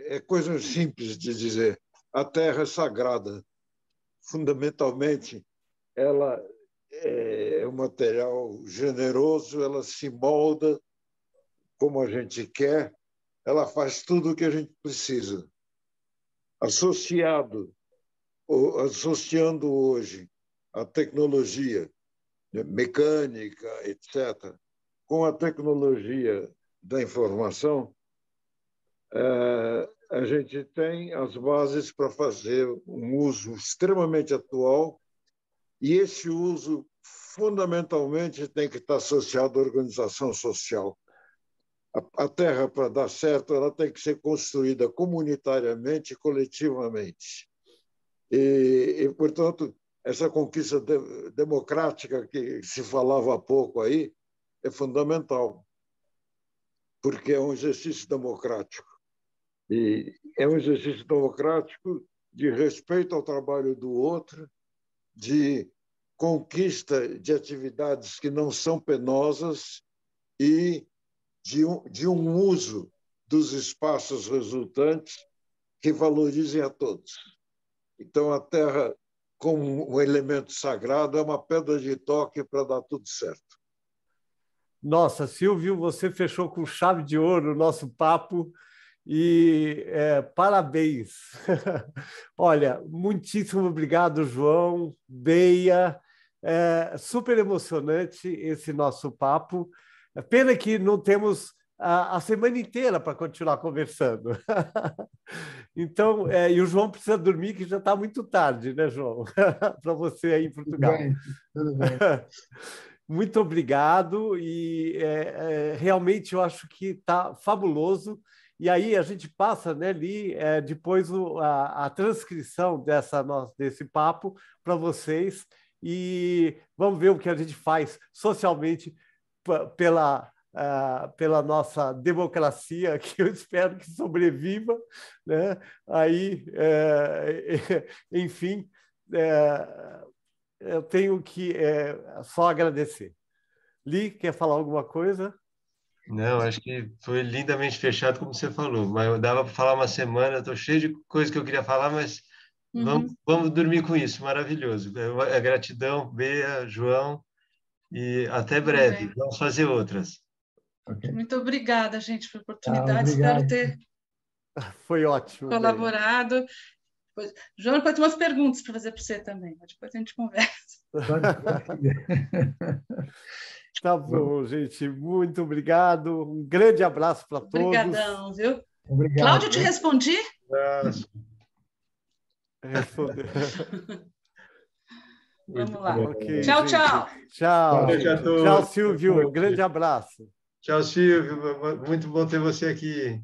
é coisa simples de dizer. A terra é sagrada. Fundamentalmente, ela é um material generoso, ela se molda como a gente quer, ela faz tudo o que a gente precisa. Associando hoje a tecnologia mecânica, etc., com a tecnologia da informação, a gente tem as bases para fazer um uso extremamente atual, e esse uso, fundamentalmente, tem que estar associado à organização social. A terra, para dar certo, ela tem que ser construída comunitariamente e coletivamente. E, portanto, essa conquista democrática que se falava há pouco aí é fundamental, porque é um exercício democrático. E é um exercício democrático de respeito ao trabalho do outro, de conquista de atividades que não são penosas e de um uso dos espaços resultantes que valorizem a todos. Então, a terra, como um elemento sagrado, é uma pedra de toque para dar tudo certo. Nossa, Silvio, você fechou com chave de ouro o nosso papo e parabéns. Olha, muitíssimo obrigado, João, Beia. Super emocionante esse nosso papo. Pena que não temos a semana inteira para continuar conversando. Então, e o João precisa dormir, que já está muito tarde, né, João? Para você aí em Portugal. Tudo bem. Muito obrigado e realmente eu acho que está fabuloso. E aí a gente passa, né, ali depois a transcrição desse papo para vocês e vamos ver o que a gente faz socialmente pela nossa democracia, que eu espero que sobreviva, né? Aí, enfim, eu tenho que só agradecer. Li, quer falar alguma coisa? Não, acho que foi lindamente fechado, como você falou, mas dava para falar uma semana, estou cheio de coisas que eu queria falar, mas vamos dormir com isso, maravilhoso. Gratidão, Bea, João, e até breve. Vamos fazer outras. Okay. Muito obrigada, gente, pela oportunidade. Obrigado. Espero ter Foi ótimo, colaborado. João, depois tem umas perguntas para fazer para você também, mas depois a gente conversa. Tá bom, gente. Muito obrigado. Um grande abraço para todos. Obrigadão, viu? Obrigado. Cláudio, te respondi? Respondeu. Vamos lá. Okay, tchau, gente. tchau. Tchau. Tchau, Tchau, Silvio. Grande abraço. Tchau, Silvio. Muito bom ter você aqui.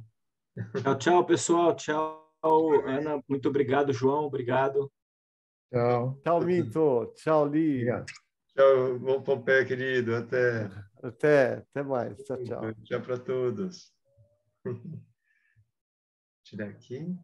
Tchau, tchau, pessoal. Tchau, Ana. Muito obrigado, João. Obrigado. Tchau. Tchau, Minto. Tchau, Li. Obrigado. Tchau, bom Pompeia, querido. Até mais. Tchau, tchau. Tchau para todos. Tirar aqui.